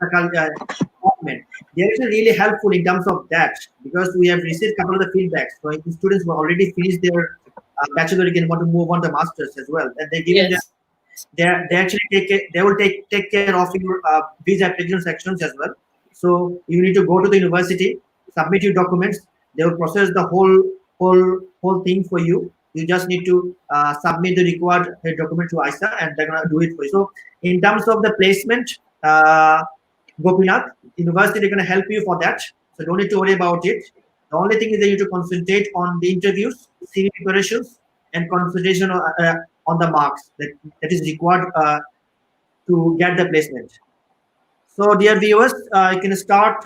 department. They are really helpful in terms of that, because we have received a couple of the feedbacks. So if the students who already finished their bachelor degree and want to move on to masters as well, and they give them, they actually they will take care of your visa application sections as well. So you need to go to the university, submit your documents. They will process the whole thing for you. You just need to submit the required document to ISA, and they're gonna do it for you. So in terms of the placement, Gopinath, university is going to help you for that. So don't need to worry about it. The only thing is that you need to concentrate on the interviews, CV preparations, and concentration on the marks that is required to get the placement. So dear viewers, you can start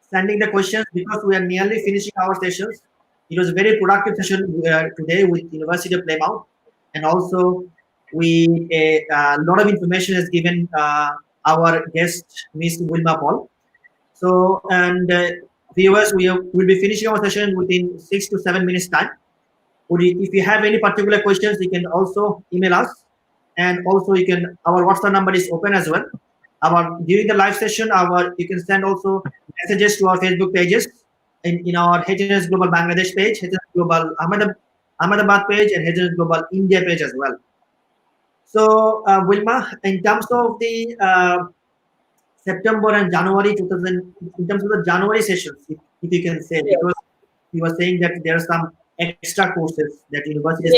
sending the questions, because we are nearly finishing our sessions. It was a very productive session today with University of Plymouth, and also a lot of information is given our guest, Miss Wilma Paul. So, and viewers, will be finishing our session within 6 to 7 minutes time. If you have any particular questions, you can also email us, and also our WhatsApp number is open as well. during the live session, you can send also messages to our Facebook pages in our H&H Global Bangladesh page, H&H Global Ahmedabad page, and H&H Global India page as well. So Wilma, in terms of the September and January 2000, in terms of the January sessions, if you can say, because you were saying that there are some extra courses that universities.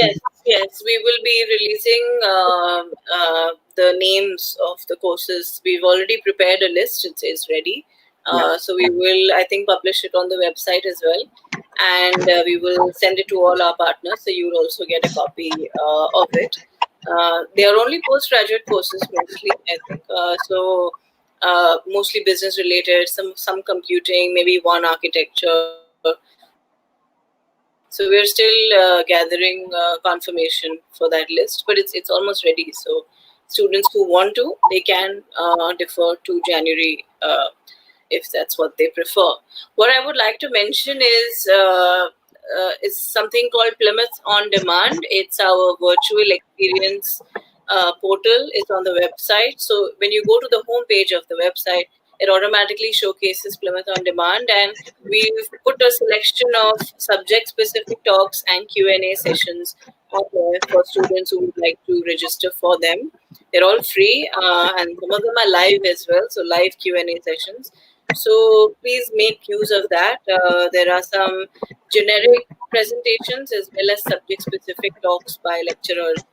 Yes, we will be releasing the names of the courses. We've already prepared a list; it's ready. So we will, I think, publish it on the website as well, and we will send it to all our partners. So you will also get a copy of it. They are only postgraduate courses mostly, I think. Mostly business related, some computing, maybe one architecture. So we're still gathering confirmation for that list, but it's almost ready. So students who want to, they can defer to January if that's what they prefer. What I would like to mention is something called Plymouth On Demand. It's our virtual experience portal. It's on the website. So when you go to the home page of the website, it automatically showcases Plymouth On Demand, and we've put a selection of subject-specific talks and Q&A sessions out there for students who would like to register for them. They're all free, and some of them are live as well, so live Q&A sessions. So please make use of that. There are some generic presentations as well as subject-specific talks by lecturers.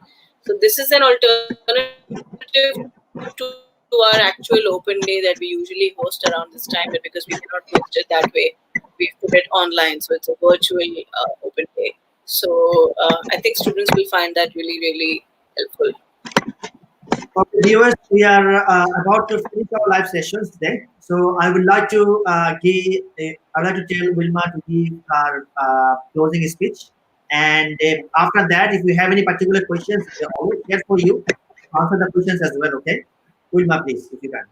So this is an alternative to our actual open day that we usually host around this time, but because we cannot host it that way, we've put it online. So it's a virtual open day. So I think students will find that really, really helpful. Okay, viewers, we are about to finish our live sessions today. So I would like to tell Wilma to give our closing speech. And after that, if you have any particular questions, we are always here for you to answer the questions as well. Okay, Wilma, please, if you can.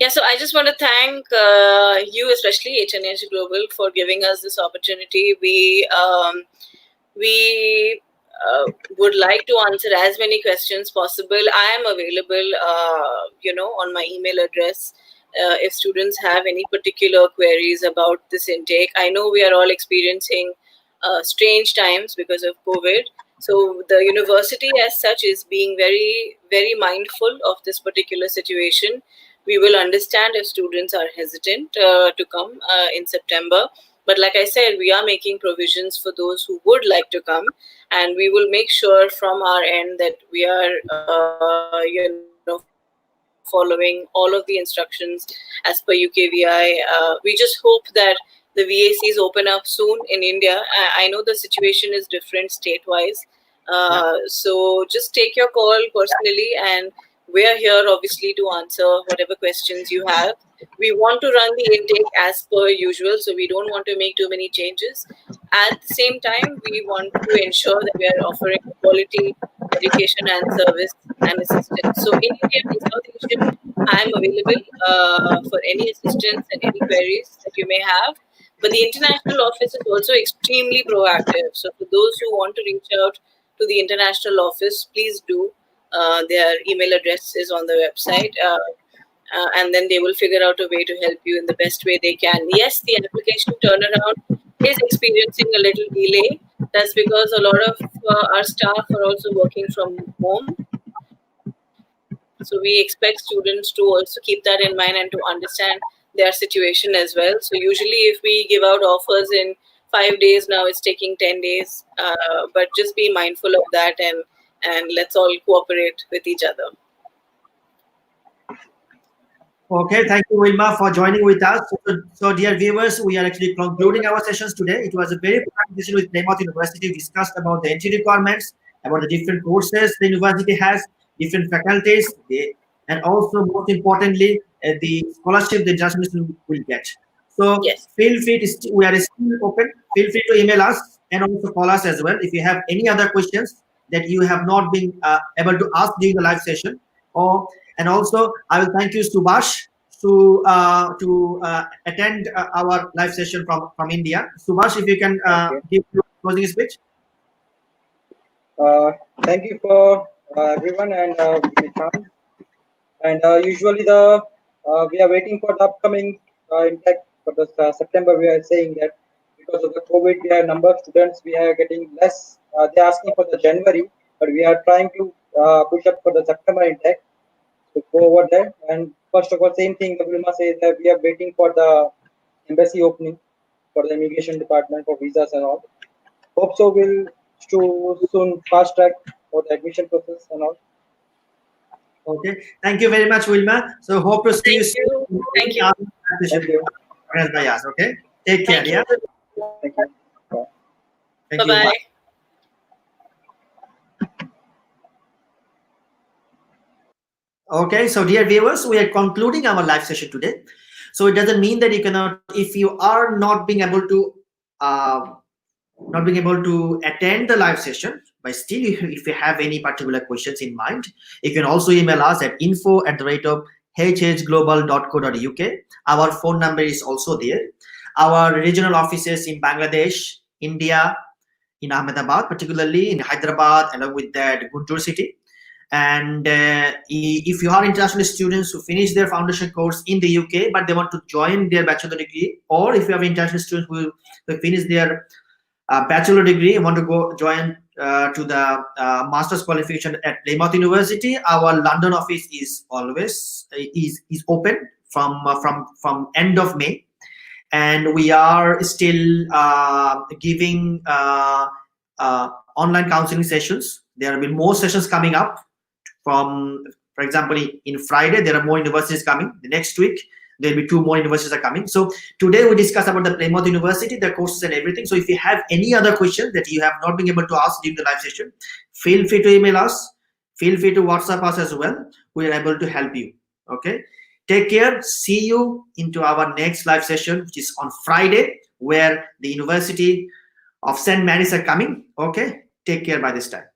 Yeah, so I just want to thank you, especially H&H Global, for giving us this opportunity. We would like to answer as many questions possible. I am available, on my email address. If students have any particular queries about this intake, I know we are all experiencing strange times because of COVID. So the university as such is being very, very mindful of this particular situation. We will understand if students are hesitant to come in September. But like I said, we are making provisions for those who would like to come, and we will make sure from our end that we are, following all of the instructions as per UKVI. We just hope that the VACs open up soon in India. I know the situation is different state-wise. So just take your call personally, and we are here obviously to answer whatever questions you have. We want to run the intake as per usual, so we don't want to make too many changes. At the same time, we want to ensure that we are offering quality education and service and assistance. So in India and South Asia, I am available for any assistance and any queries that you may have. But the international office is also extremely proactive. So for those who want to reach out to the international office, please do. Their email address is on the website. And then they will figure out a way to help you in the best way they can. Yes, the application turnaround is experiencing a little delay. That's because a lot of our staff are also working from home. So we expect students to also keep that in mind and to understand their situation as well. So usually if we give out offers in 5 days, now it's taking 10 days. But just be mindful of that, and let's all cooperate with each other. Okay, thank you, Wilma, for joining with us. So, dear viewers, we are actually concluding our sessions today. It was a very productive session with Plymouth University. We discussed about the entry requirements, about the different courses the university has, different faculties, and also, most importantly, the scholarship the international student will get. So, yes, feel free to, we are still open. Feel free to email us and also call us as well if you have any other questions that you have not been able to ask during the live session. And also, I will thank you, Subhash, to attend our live session from India. Subhash, if you can give your closing speech. Thank you for everyone, and And usually we are waiting for the upcoming intake for the September. We are saying that because of the COVID, we are number of students we are getting less. They are asking for the January, but we are trying to push up for the September intake to go over there. And first of all, same thing the Wilma says that we are waiting for the embassy opening for the immigration department for visas and all. Hope so we'll to soon fast track for the admission process and all. Okay. Thank you very much, Wilma. So hope to see you Thank you. soon. Thank you. Thank you. By us. Okay. Take care. Thank Yeah. you. Thank you. Bye. Thank you. Bye-bye. Okay, so dear viewers, we are concluding our live session today. So it doesn't mean that you cannot, if you are not being able to attend the live session, but still if you have any particular questions in mind, you can also email us at info@hhglobal.co.uk. Our phone number is also there. Our regional offices in Bangladesh, India, in Ahmedabad, particularly in Hyderabad, along with that Guntur city. And if you are international students who finish their foundation course in the UK but they want to join their bachelor degree, or if you have international students who finish their bachelor degree and want to go join to the master's qualification at Plymouth University, our London office is always is open from end of May, and we are still giving online counseling sessions. There will be more sessions coming up. For example, in Friday there are more universities coming. The next week there will be 2 more universities are coming. So today we discuss about the Plymouth University, the courses and everything. So if you have any other questions that you have not been able to ask during the live session, feel free to email us, feel free to WhatsApp us as well. We are able to help you. Okay, take care. See you into our next live session, which is on Friday, where the University of St. Mary's are coming. Okay, take care by this time.